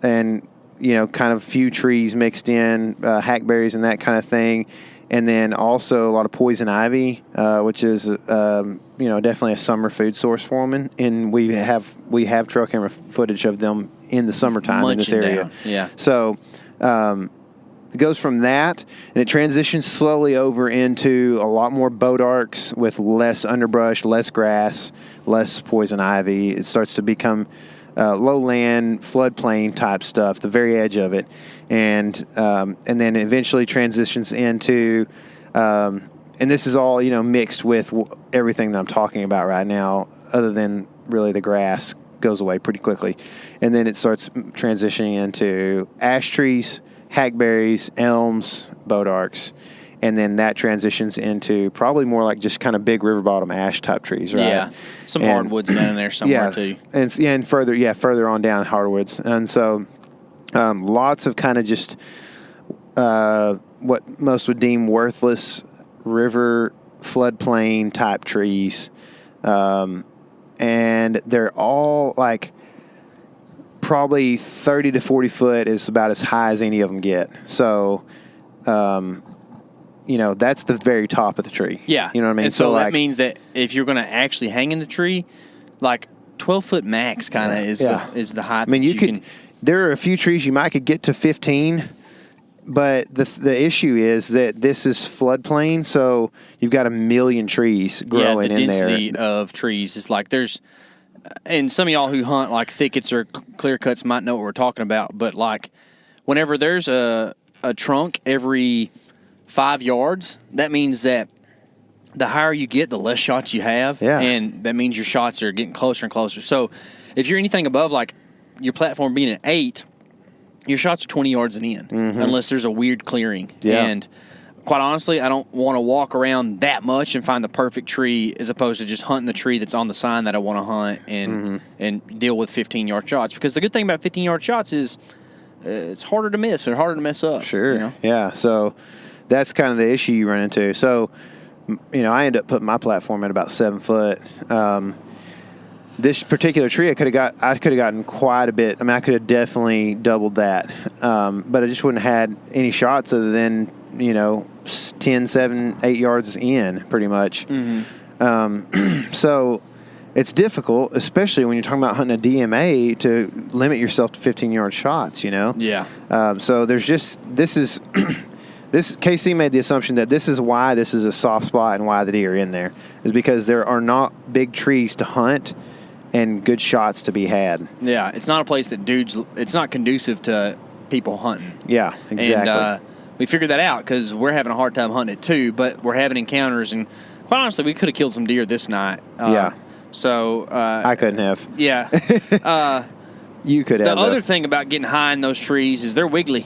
and kind of a few trees mixed in, hackberries and that kind of thing. And then also a lot of poison ivy, which is definitely a summer food source for them. And we have trail camera footage of them in the summertime in this area. Down. Yeah. So it goes from that, and it transitions slowly over into a lot more bodarks with less underbrush, less grass, less poison ivy. It starts to become lowland, floodplain type stuff, the very edge of it, and then eventually transitions into, and this is all mixed with everything that I'm talking about right now, other than really the grass goes away pretty quickly, and then it starts transitioning into ash trees, hackberries, elms, bodarks, and then that transitions into probably more like just kind of big river bottom ash type trees, right? Yeah, some hardwoods down in there somewhere too. And further on down hardwoods, and so lots of kind of just what most would deem worthless river floodplain type trees, and they're all like probably 30 to 40 foot is about as high as any of them get. So, that's the very top of the tree. Yeah. You know what I mean? And so that means that if you're going to actually hang in the tree, like 12-foot max kind of is the height. I mean, there are a few trees you might could get to 15, but the issue is that this is floodplain, so you've got a million trees growing in there. Yeah, the density of trees is like and some of y'all who hunt like thickets or clear cuts might know what we're talking about, but like whenever there's a trunk every 5 yards, that means that the higher you get, the less shots you have, and that means your shots are getting closer and closer. So if you're anything above like your platform being at 8, your shots are 20 yards and in, unless there's a weird clearing. Yeah. And quite honestly, I don't want to walk around that much and find the perfect tree as opposed to just hunting the tree that's on the sign that I want to hunt and deal with 15-yard shots. Because the good thing about 15-yard shots is it's harder to miss or harder to mess up. Sure. Yeah. So that's kind of the issue you run into. So, I end up putting my platform at about 7 foot. this particular tree, I could have gotten quite a bit. I mean, I could have definitely doubled that, but I just wouldn't have had any shots other than 10, 7, 8 yards in, pretty much. So it's difficult, especially when you're talking about hunting a DMA, to limit yourself to 15-yard shots. Yeah. So there's just this KC made the assumption that this is why this is a soft spot and why the deer are in there, is because there are not big trees to hunt and good shots to be had. Yeah, it's not a place that it's not conducive to people hunting. Yeah, exactly. And we figured that out because we're having a hard time hunting it too, but we're having encounters, and quite honestly, we could have killed some deer this night. Yeah. So I couldn't have. Yeah. You could have. The other thing about getting high in those trees is they're wiggly.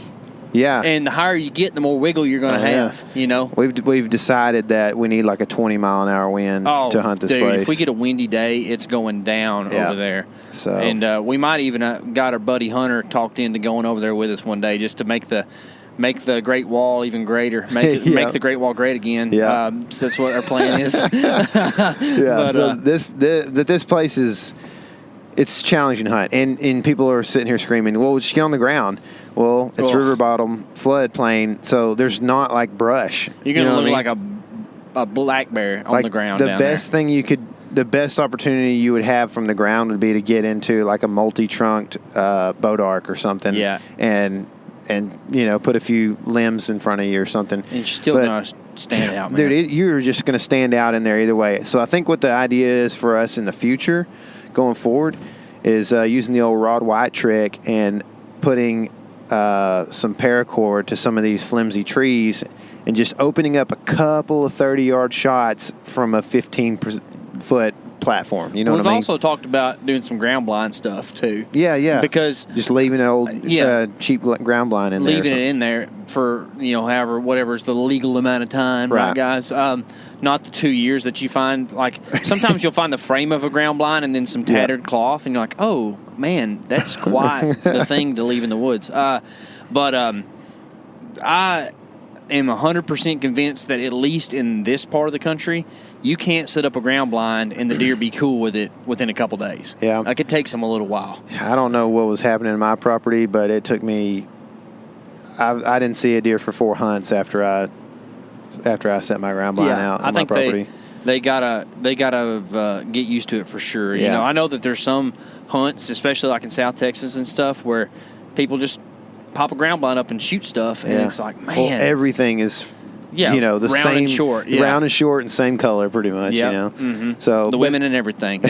Yeah. And the higher you get, the more wiggle you're going to have, We've decided that we need like a 20-mile-an-hour wind to hunt this place. If we get a windy day, it's going down over there. So. And we might even got our buddy Hunter talked into going over there with us one day just to make the Great Wall even greater, make the Great Wall great again. Yeah. So that's what our plan is. Yeah. So this place is, it's challenging to hunt, and people are sitting here screaming, "Well, just get on the ground." Well, it's river bottom floodplain, so there's not like brush. You're gonna look like a black bear on the ground. The best opportunity you would have from the ground would be to get into like a multi-trunked boat arc or something. Yeah. And put a few limbs in front of you or something. And you're still going to stand out, man. Dude, you're just going to stand out in there either way. So I think what the idea is for us in the future, going forward, is using the old rod white trick and putting some paracord to some of these flimsy trees and just opening up a couple of 30-yard shots from a 15-foot platform. You know what I mean? We've also talked about doing some ground blind stuff too. Yeah. Because just leaving an old cheap ground blind in there. Leaving it in there for whatever's the legal amount of time, right guys? Not the 2 years that you find. Like sometimes you'll find the frame of a ground blind and then some tattered cloth, and you're like, oh man, that's quite the thing to leave in the woods. But I am 100% convinced that at least in this part of the country, you can't set up a ground blind and the deer be cool with it within a couple days. Yeah. Like it takes them a little while. I don't know what was happening in my property, but it took me, I didn't see a deer for 4 hunts after I set my ground blind out on my property. They gotta get used to it for sure. Yeah. I know that there's some hunts, especially like in South Texas and stuff, where people just pop a ground blind up and shoot stuff, and it's like, man, well, everything is the round same, and short, round and short, and same color, pretty much. Mm-hmm. So the women and everything,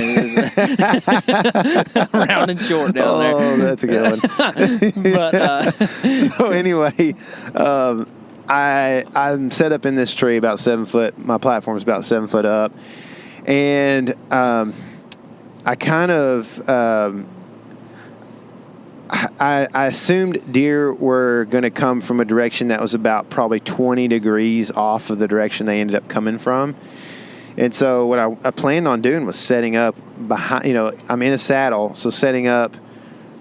round and short down there. Oh, that's a good one. But so anyway, I'm set up in this tree about 7 foot. My platform's about 7 foot up, and I kind of. I assumed deer were going to come from a direction that was about probably 20 degrees off of the direction they ended up coming from. And so what I planned on doing was setting up behind, I'm in a saddle, so setting up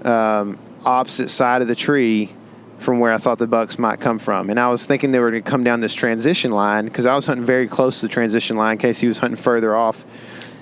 opposite side of the tree from where I thought the bucks might come from. And I was thinking they were going to come down this transition line because I was hunting very close to the transition line in case he was hunting further off.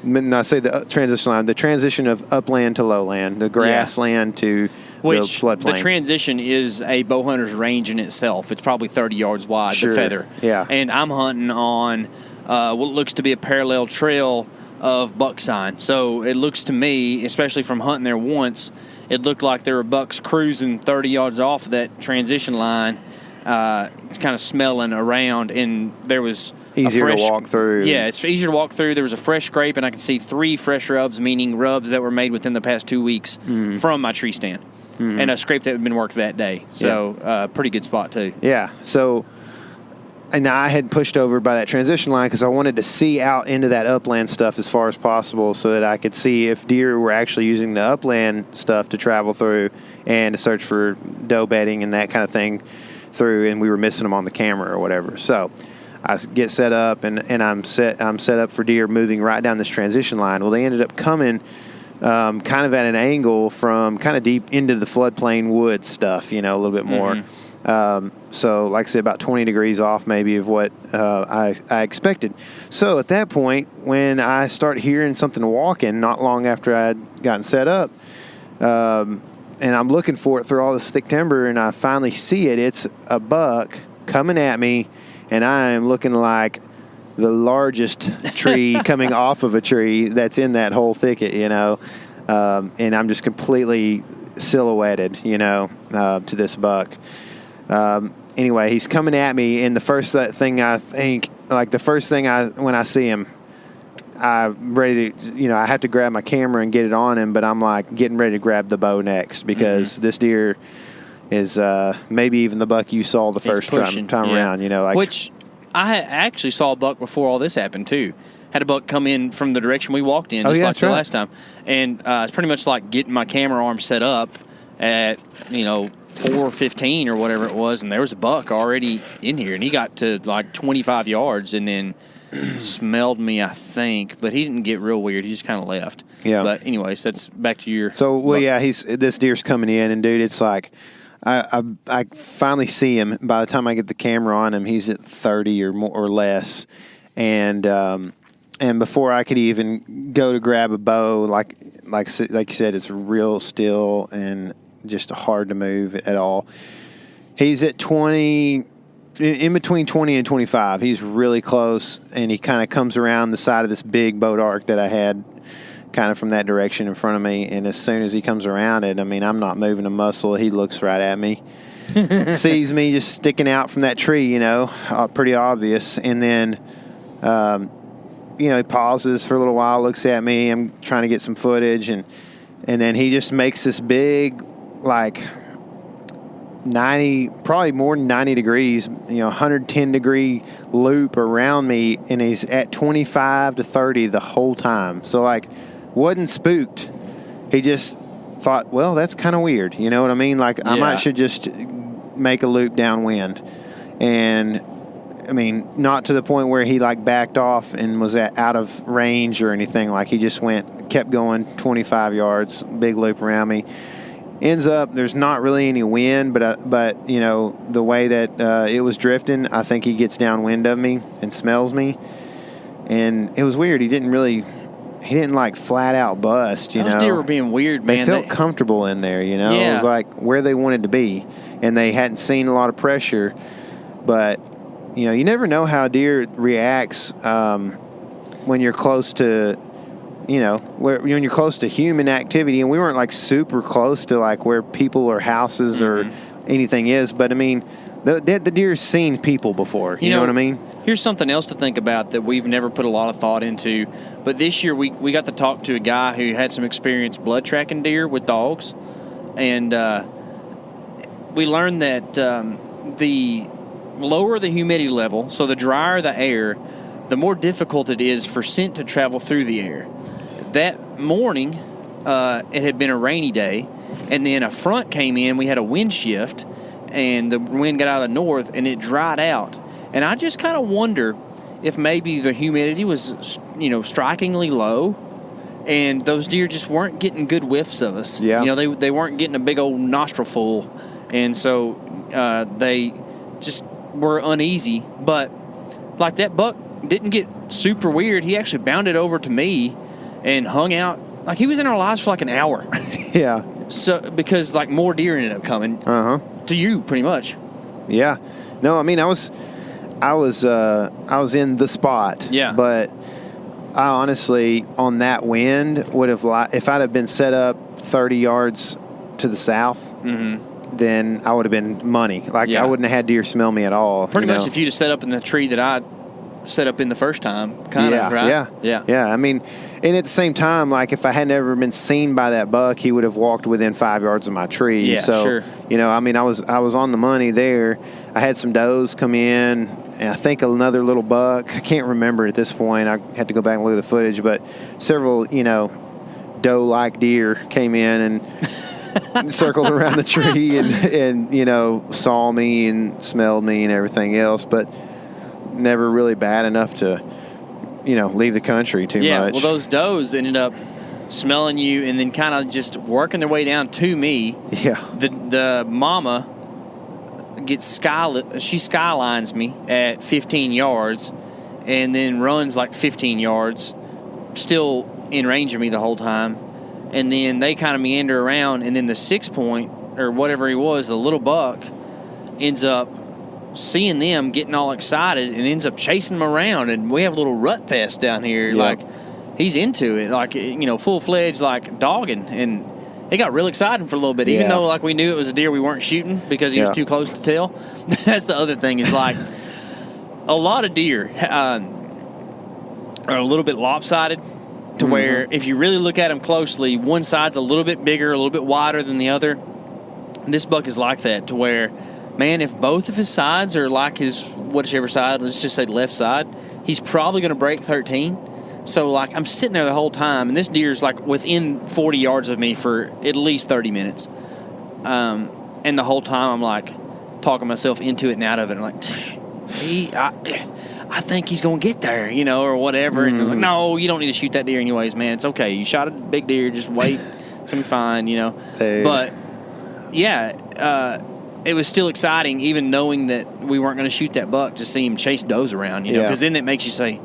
And I say the transition line, the transition of upland to lowland, the grassland to the floodplain. The transition is a bow hunter's range in itself. It's probably 30 yards wide, the feather. Yeah. And I'm hunting on what looks to be a parallel trail of buck sign. So it looks to me, especially from hunting there once, it looked like there were bucks cruising 30 yards off of that transition line, kind of smelling around, and there was easier to walk through. Yeah, it's easier to walk through. There was a fresh scrape, and I can see 3 fresh rubs, meaning rubs that were made within the past 2 weeks from my tree stand, and a scrape that had been worked that day. So pretty good spot too. Yeah. So, and I had pushed over by that transition line because I wanted to see out into that upland stuff as far as possible so that I could see if deer were actually using the upland stuff to travel through and to search for doe bedding and that kind of thing through, and we were missing them on the camera or whatever. So I get set up, and I'm set up for deer moving right down this transition line. Well, they ended up coming kind of at an angle from kind of deep into the floodplain wood stuff, a little bit more. So, like I said, about 20 degrees off maybe of what I expected. So at that point, when I start hearing something walking not long after I'd gotten set up, and I'm looking for it through all this thick timber, and I finally see it, it's a buck coming at me, and I am looking like the largest tree coming off of a tree that's in that whole thicket, you know. And I'm just completely silhouetted, you know, to this buck. Anyway, he's coming at me, and the first thing I think, like the first thing when I see him, I'm ready to, you know, I have to grab my camera and get it on him, but I'm like getting ready to grab the bow next because this deer is maybe even the buck you saw the first time around, you know. Like, which I actually saw a buck before all this happened too. Had a buck come in from the direction we walked in, just like the last time. And it's pretty much like getting my camera arm set up at, you know, 4:15 or whatever it was, and there was a buck already in here, and he got to like 25 yards and then smelled me, I think, but he didn't get real weird. He just kind of left. Yeah. But anyways, that's back to your. So this deer's coming in, and dude, it's like I finally see him. By the time I get the camera on him, he's at 30 or more or less, and before I could even go to grab a bow, like you said, it's real still and just hard to move at all. He's at 20, in between 20 and 25. He's really close, and he kind of comes around the side of this big boat arc that I had kind of from that direction in front of me. And as soon as he comes around it, I mean, I'm not moving a muscle. He looks right at me, sees me just sticking out from that tree, you know, pretty obvious. And then, you know, he pauses for a little while, looks at me. I'm trying to get some footage, and then he just makes this big, like 90, probably more than 90 degrees, you know, 110 degree loop around me, and he's at 25 to 30 the whole time. So like, wasn't spooked. He just thought, well, that's kind of weird. You know what I mean? Like, I might should just make a loop downwind. And I mean, not to the point where he like backed off and was out of range or anything. Like, he just kept going 25 yards, big loop around me. Ends up, there's not really any wind, but you know, the way that it was drifting, I think he gets downwind of me and smells me. And it was weird. He didn't like flat out bust, you know. Those deer were being weird, man. They felt comfortable in there, you know. It was like where they wanted to be, and they hadn't seen a lot of pressure. But, you know, you never know how a deer reacts when you're close to, you know, when you're close to human activity. And we weren't like super close to like where people or houses or anything is. But I mean, the deer's seen people before. You know what I mean? Here's something else to think about that we've never put a lot of thought into. But this year we got to talk to a guy who had some experience blood tracking deer with dogs. And we learned that the lower the humidity level, so the drier the air, the more difficult it is for scent to travel through the air. That morning, it had been a rainy day, and then a front came in. We had a wind shift, and the wind got out of the north, and it dried out. And I just kind of wonder if maybe the humidity was, you know, strikingly low, and those deer just weren't getting good whiffs of us. Yeah. You know, they weren't getting a big old nostril full, and so they just were uneasy. But like, that buck didn't get super weird. He actually bounded over to me and hung out. Like, he was in our lives for like an hour. Yeah. So because like more deer ended up coming. To you, pretty much. Yeah. No, I mean, I was in the spot. Yeah. But I honestly, on that wind, would have if I'd have been set up 30 yards to the south, then I would have been money. Like, I wouldn't have had deer smell me at all. Pretty much, if you'd have set up in the tree that I set up in the first time, kind of, right? Yeah. I mean, and at the same time, like, if I had never been seen by that buck, he would have walked within 5 yards of my tree. Yeah, so, sure. You know, I mean, I was on the money there. I had some does come in, and I think another little buck. I can't remember at this point. I had to go back and look at the footage, but several, you know, doe-like deer came in and circled around the tree and, you know, saw me and smelled me and everything else, but never really bad enough to, you know, leave the country too much. Yeah, well, those does ended up smelling you and then kind of just working their way down to me. Yeah. The mama she skylines me at 15 yards and then runs like 15 yards, still in range of me the whole time. And then they kind of meander around, and then the 6 point or whatever he was, the little buck, ends up seeing them, getting all excited, and ends up chasing them around. And we have a little rut fest down here. Yep. Like, he's into it, like, full-fledged, like, dogging. And it got real exciting for a little bit, even though, like, we knew it was a deer we weren't shooting because he was too close to tell. That's the other thing is, like, a lot of deer are a little bit lopsided to where if you really look at them closely, one side's a little bit bigger, a little bit wider than the other. And this buck is like that to where, man, if both of his sides are like his whichever side, let's just say left side, he's probably going to break 13. So, like, I'm sitting there the whole time, and this deer's, like, within 40 yards of me for at least 30 minutes. And the whole time I'm, like, talking myself into it and out of it. I'm like, I think he's going to get there, or whatever. And I'm like, no, you don't need to shoot that deer anyways, man. It's okay. You shot a big deer. Just wait. It's going to be fine, Hey. But, yeah, it was still exciting, even knowing that we weren't going to shoot that buck, to see him chase does around, because then it makes you say,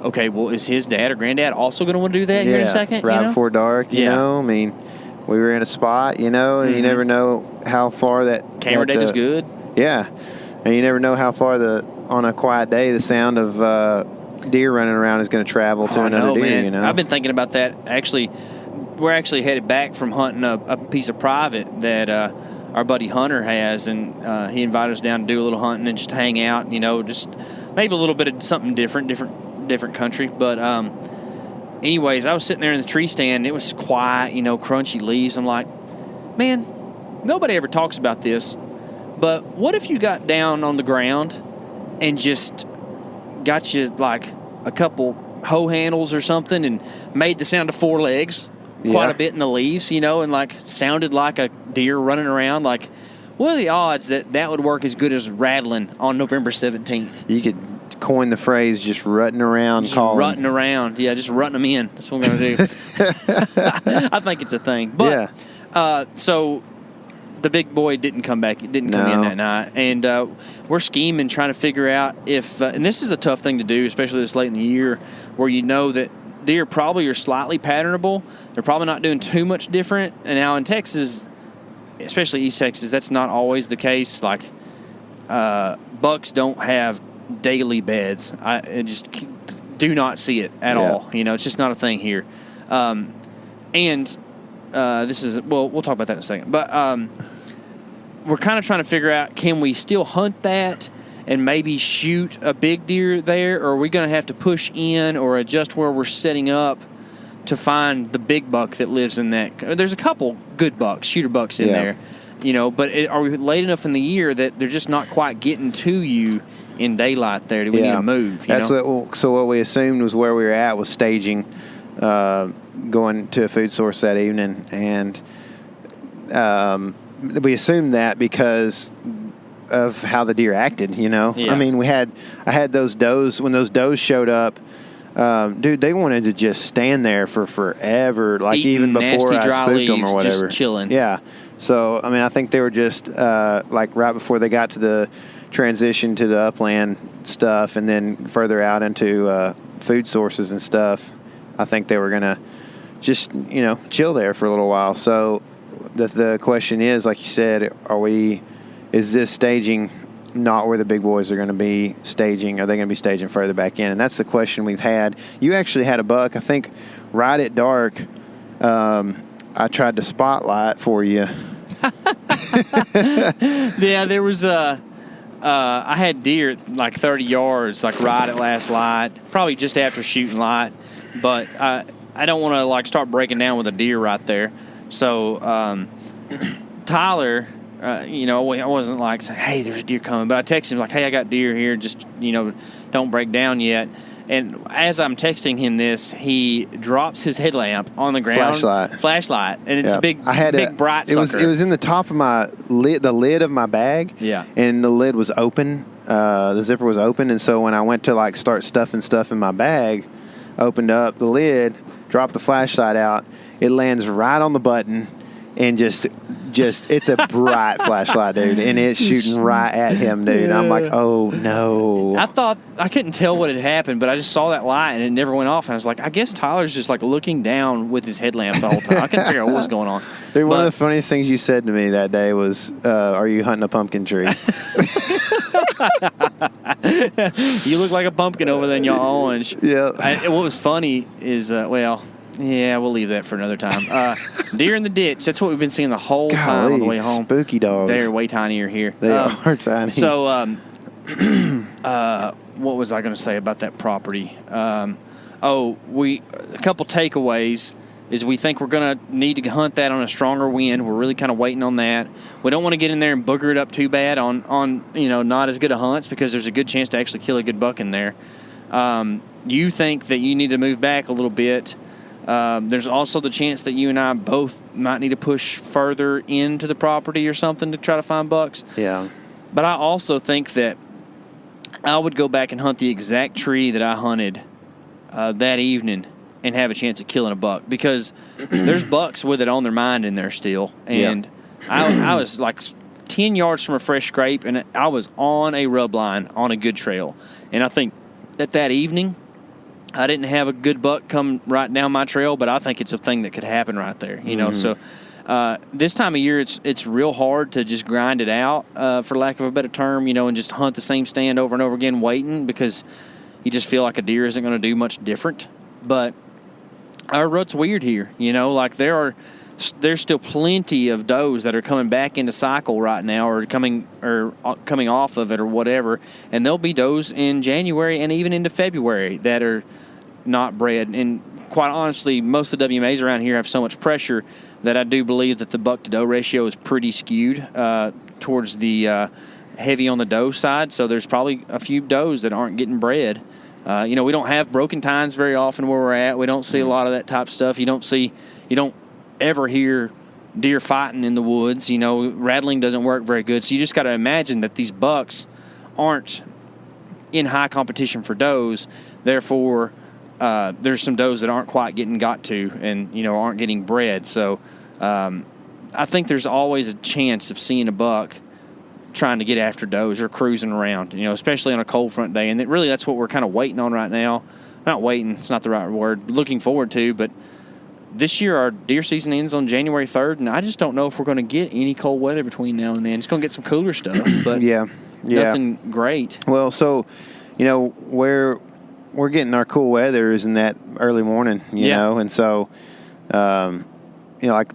okay, well, is his dad or granddad also going to want to do that here in a second? Right before dark, you know? I mean, we were in a spot, and you never know how far that... Camera data is good. Yeah. And you never know how far on a quiet day, the sound of deer running around is going to travel to another deer, man. I've been thinking about that. Actually, we're actually headed back from hunting a piece of private that our buddy Hunter has, and he invited us down to do a little hunting and just hang out, just maybe a little bit of something different country. But anyways, I was sitting there in the tree stand, and it was quiet, crunchy leaves. I'm like, man, nobody ever talks about this, but what if you got down on the ground and just got you like a couple hoe handles or something and made the sound of four legs quite a bit in the leaves, and like sounded like a deer running around? Like, what are the odds that would work as good as rattling on November 17th? You could coin the phrase "just rutting around," just rutting around. Yeah, just rutting them in. That's what I'm going to do. I think it's a thing. But so the big boy didn't come back. It didn't come in that night, and we're scheming, trying to figure out if. And this is a tough thing to do, especially this late in the year, where that deer probably are slightly patternable. They're probably not doing too much different. And now in Texas, especially East Texas, that's not always the case. Like bucks don't have daily beds. I just do not see it at all. It's just not a thing here. This is, we'll talk about that in a second. But we're kind of trying to figure out, can we still hunt that and maybe shoot a big deer there, or are we going to have to push in or adjust where we're setting up to find the big buck that lives in that? There's a couple good bucks, shooter bucks in there, but are we late enough in the year that they're just not quite getting to you in daylight there? Do we need to move? So what we assumed was where we were at was staging, going to a food source that evening, and we assumed that because of how the deer acted. I mean, I had those does. When those does showed up, dude, they wanted to just stand there for forever, like eating even before I spooked them or whatever, just chilling. Yeah. So I mean, I think they were just like right before they got to the transition to the upland stuff, and then further out into food sources and stuff. I think they were gonna just chill there for a little while. So the question is, like you said, is this staging not where the big boys are going to be staging? Are they going to be staging further back in? And that's the question we've had. You actually had a buck, I think, right at dark. I tried to spotlight for you. Yeah, there was I had deer like 30 yards, like right at last light, probably just after shooting light. But I don't want to like start breaking down with a deer right there. So Tyler, I wasn't like saying, hey, there's a deer coming. But I texted him like, hey, I got deer here. Just, don't break down yet. And as I'm texting him this, he drops his headlamp on the ground. Flashlight. And it's a big bright sucker. It was in the top of my lid, the lid of my bag. Yeah. And the lid was open. The zipper was open. And so when I went to like start stuffing stuff in my bag, opened up the lid, dropped the flashlight out, it lands right on the button. and just it's a bright flashlight, dude, and it's shooting right at him, dude. I'm like, oh no. I thought I couldn't tell what had happened, but I just saw that light and it never went off. And I was like, I guess Tyler's just like looking down with his headlamp the whole time. I couldn't figure out what was going on. Dude, one of the funniest things you said to me that day was, "Are you hunting a pumpkin tree?" You look like a pumpkin over there in your orange. Yeah. What was funny is, yeah, we'll leave that for another time. Deer in the ditch. That's what we've been seeing the whole time on the way home. Spooky dogs. They're way tinier here. They are tiny. So, what was I going to say about that property? A couple takeaways is we think we're going to need to hunt that on a stronger wind. We're really kind of waiting on that. We don't want to get in there and booger it up too bad on not as good a hunts, because there's a good chance to actually kill a good buck in there. You think that you need to move back a little bit. There's also the chance that you and I both might need to push further into the property or something to try to find bucks. Yeah. But I also think that I would go back and hunt the exact tree that I hunted that evening and have a chance at killing a buck, because there's bucks with it on their mind in there still. And I was like 10 yards from a fresh scrape, and I was on a rub line on a good trail. And I think that evening, I didn't have a good buck come right down my trail, but I think it's a thing that could happen right there, you know. So this time of year, it's real hard to just grind it out, for lack of a better term, and just hunt the same stand over and over again waiting, because you just feel like a deer isn't going to do much different. But our rut's weird here, like there's still plenty of does that are coming back into cycle right now, or coming off of it or whatever, and there'll be does in January and even into February that are not bred. And quite honestly, most of the WMAs around here have so much pressure that I do believe that the buck to doe ratio is pretty skewed towards the heavy on the doe side. So there's probably a few does that aren't getting bred. We don't have broken tines very often where we're at. We don't see a lot of that type of stuff. You don't ever hear deer fighting in the woods. Rattling doesn't work very good. So you just got to imagine that these bucks aren't in high competition for does. Therefore, there's some does that aren't quite getting got to and, aren't getting bred. So I think there's always a chance of seeing a buck trying to get after does or cruising around, especially on a cold front day. And that's what we're kind of waiting on right now. Not waiting, it's not the right word, looking forward to. But this year our deer season ends on January 3rd, and I just don't know if we're going to get any cold weather between now and then. It's going to get some cooler stuff, but nothing great. Well, so, where we're getting our cool weather is in that early morning, you know, and so, like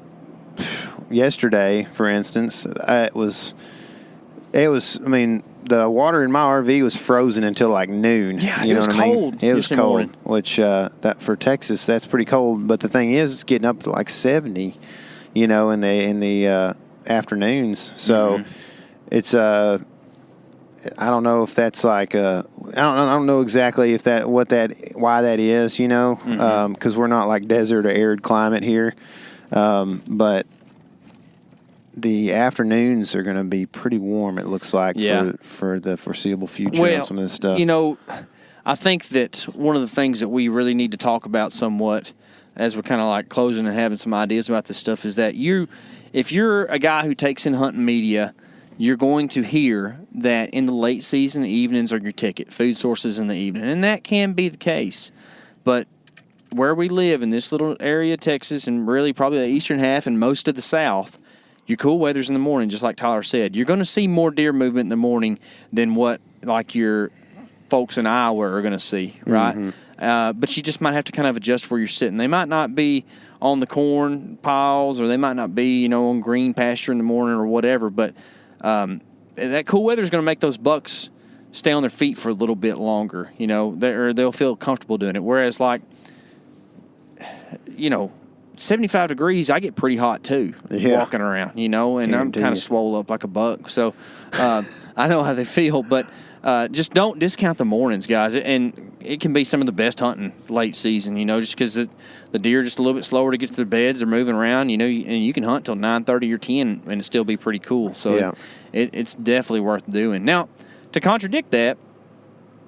yesterday, for instance, it was. I mean, the water in my RV was frozen until like noon. Yeah, it was cold. It was cold, which that for Texas, that's pretty cold. But the thing is, it's getting up to like 70, in the afternoons. So it's I don't know if that's like I don't know exactly why that is, because we're not like desert or arid climate here, but the afternoons are going to be pretty warm, it looks like, for the foreseeable future on some of this stuff. I think that one of the things that we really need to talk about somewhat as we're kind of like closing and having some ideas about this stuff is that if you're a guy who takes in hunting media, you're going to hear that in the late season, the evenings are your ticket, food sources in the evening. And that can be the case. But where we live in this little area of Texas, and really probably the eastern half and most of the south, your cool weather's in the morning, just like Tyler said. You're going to see more deer movement in the morning than what like your folks in Iowa are going to see, right? But you just might have to kind of adjust where you're sitting. They might not be on the corn piles, or they might not be, on green pasture in the morning or whatever. But that cool weather is going to make those bucks stay on their feet for a little bit longer. They'll feel comfortable doing it. Whereas, like, 75 degrees, I get pretty hot too, walking around, and I'm kind of swole up like a buck. So I know how they feel, but just don't discount the mornings, guys. And it can be some of the best hunting late season, just because the deer are just a little bit slower to get to their beds. They're moving around, and you can hunt till 9:30 or 10 and it still be pretty cool. So it's definitely worth doing. Now, to contradict that,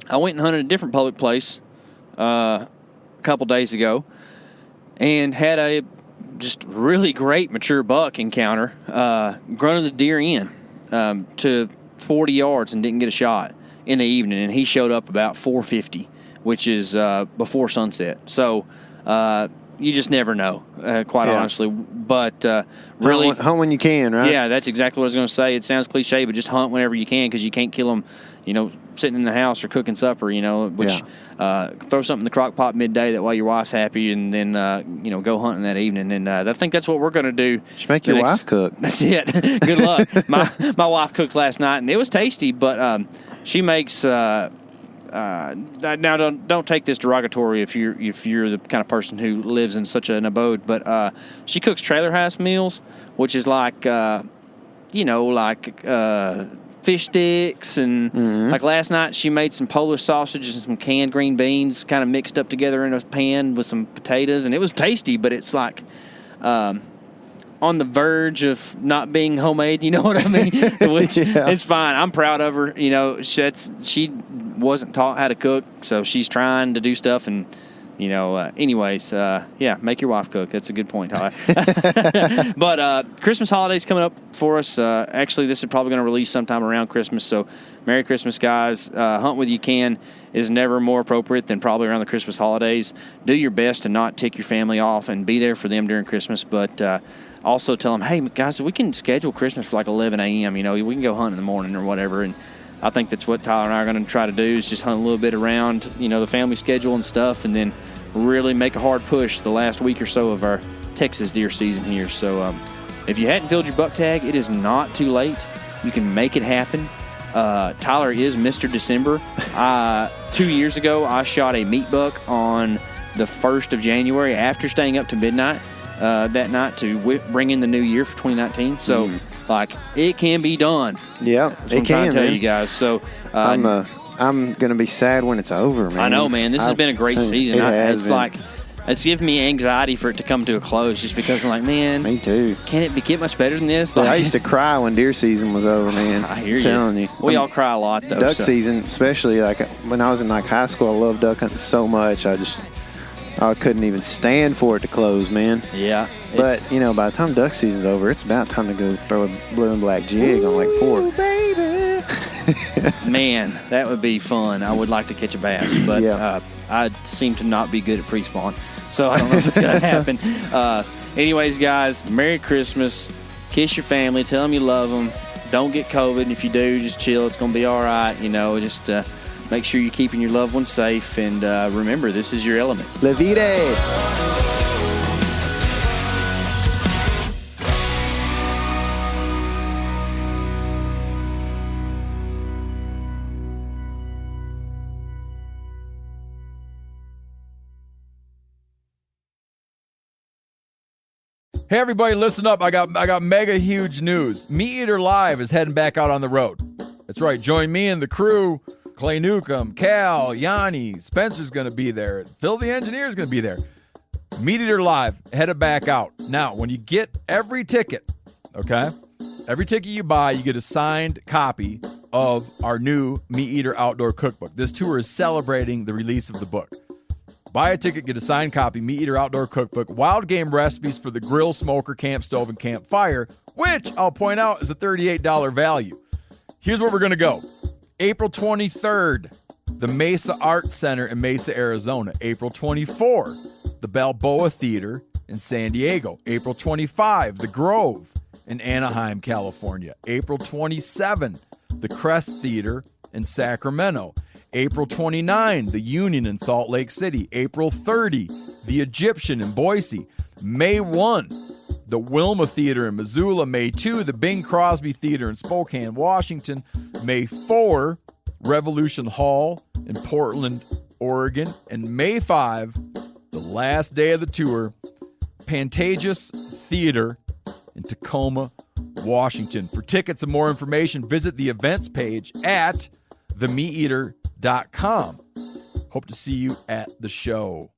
I went and hunted a different public place a couple days ago, and had a just really great mature buck encounter. Grunted the deer in to 40 yards and didn't get a shot in the evening, and he showed up about 4:50, which is before sunset. So you just never know, quite honestly. But really, hunt when you can, right? Yeah, that's exactly what I was going to say. It sounds cliche, but just hunt whenever you can, because you can't kill them, sitting in the house or cooking supper, which throw something in the crock pot midday, that way your wife's happy, and then, go hunting that evening. And I think that's what we're going to do. Just make your wife cook. That's it. Good luck. My wife cooked last night, and it was tasty, but she makes now don't take this derogatory if you're the kind of person who lives in such an abode, but she cooks trailer house meals, which is like fish sticks, and like last night she made some Polish sausage and some canned green beans kind of mixed up together in a pan with some potatoes, and it was tasty, but it's like on the verge of not being homemade, you know what I mean? Which it's fine. I'm proud of her. She wasn't taught how to cook, so she's trying to do stuff, and anyways, make your wife cook. That's a good point, Tyler. But Christmas holidays coming up for us. Actually, this is probably going to release sometime around Christmas, so Merry Christmas, guys. Hunt with you can is never more appropriate than probably around the Christmas holidays. Do your best to not tick your family off and be there for them during Christmas, but also tell them, hey, guys, we can schedule Christmas for like 11 a.m. We can go hunt in the morning or whatever, and I think that's what Tyler and I are going to try to do, is just hunt a little bit around, the family schedule and stuff, and then really make a hard push the last week or so of our Texas deer season here. So if you hadn't filled your buck tag, it is not too late. You can make it happen. Tyler is Mr. December. 2 years ago, I shot a meat buck on the 1st of January after staying up to midnight that night to bring in the new year for 2019. So, it can be done. Yeah, that's what I'm trying to tell you guys. So, I'm going to be sad when it's over, man. I know, man. This has been a great season. It's it's giving me anxiety for it to come to a close, just because I'm like, man. Me too. Can it get much better than this? I used to cry when deer season was over, man. I hear I'm telling you. We all cry a lot, though. Duck season, especially when I was in high school, I loved duck hunting so much. I couldn't even stand for it to close, man. Yeah. But, by the time duck season's over, it's about time to go throw a blue and black jig on Lake Fork. Baby. Man, that would be fun. I would like to catch a bass, but I seem to not be good at pre-spawn, so I don't know if it's going to happen. Anyways, guys, Merry Christmas. Kiss your family. Tell them you love them. Don't get COVID. If you do, just chill. It's going to be all right. Just make sure you're keeping your loved ones safe, and remember, this is your element. Levite. Hey everybody, listen up. I got mega huge news. Meat Eater Live is heading back out on the road. That's right. Join me and the crew. Clay Newcomb, Cal, Yanni, Spencer's going to be there. Phil the engineer's going to be there. Meat Eater Live headed back out. Now, when you get every ticket, okay? Every ticket you buy, you get a signed copy of our new Meat Eater Outdoor Cookbook. This tour is celebrating the release of the book. Buy a ticket, get a signed copy, Meat Eater Outdoor Cookbook, wild game recipes for the grill, smoker, camp stove, and campfire, which I'll point out is a $38 value. Here's where we're going to go. April 23rd, the Mesa Arts Center in Mesa, Arizona. April 24, the Balboa Theater in San Diego. April 25, the Grove in Anaheim, California. April 27, the Crest Theater in Sacramento. April 29, the Union in Salt Lake City. April 30, the Egyptian in Boise. May 1, the Wilma Theater in Missoula. May 2, the Bing Crosby Theater in Spokane, Washington. May 4, Revolution Hall in Portland, Oregon. And May 5, the last day of the tour, Pantages Theater in Tacoma, Washington. For tickets and more information, visit the events page at themeateater.com. Hope to see you at the show.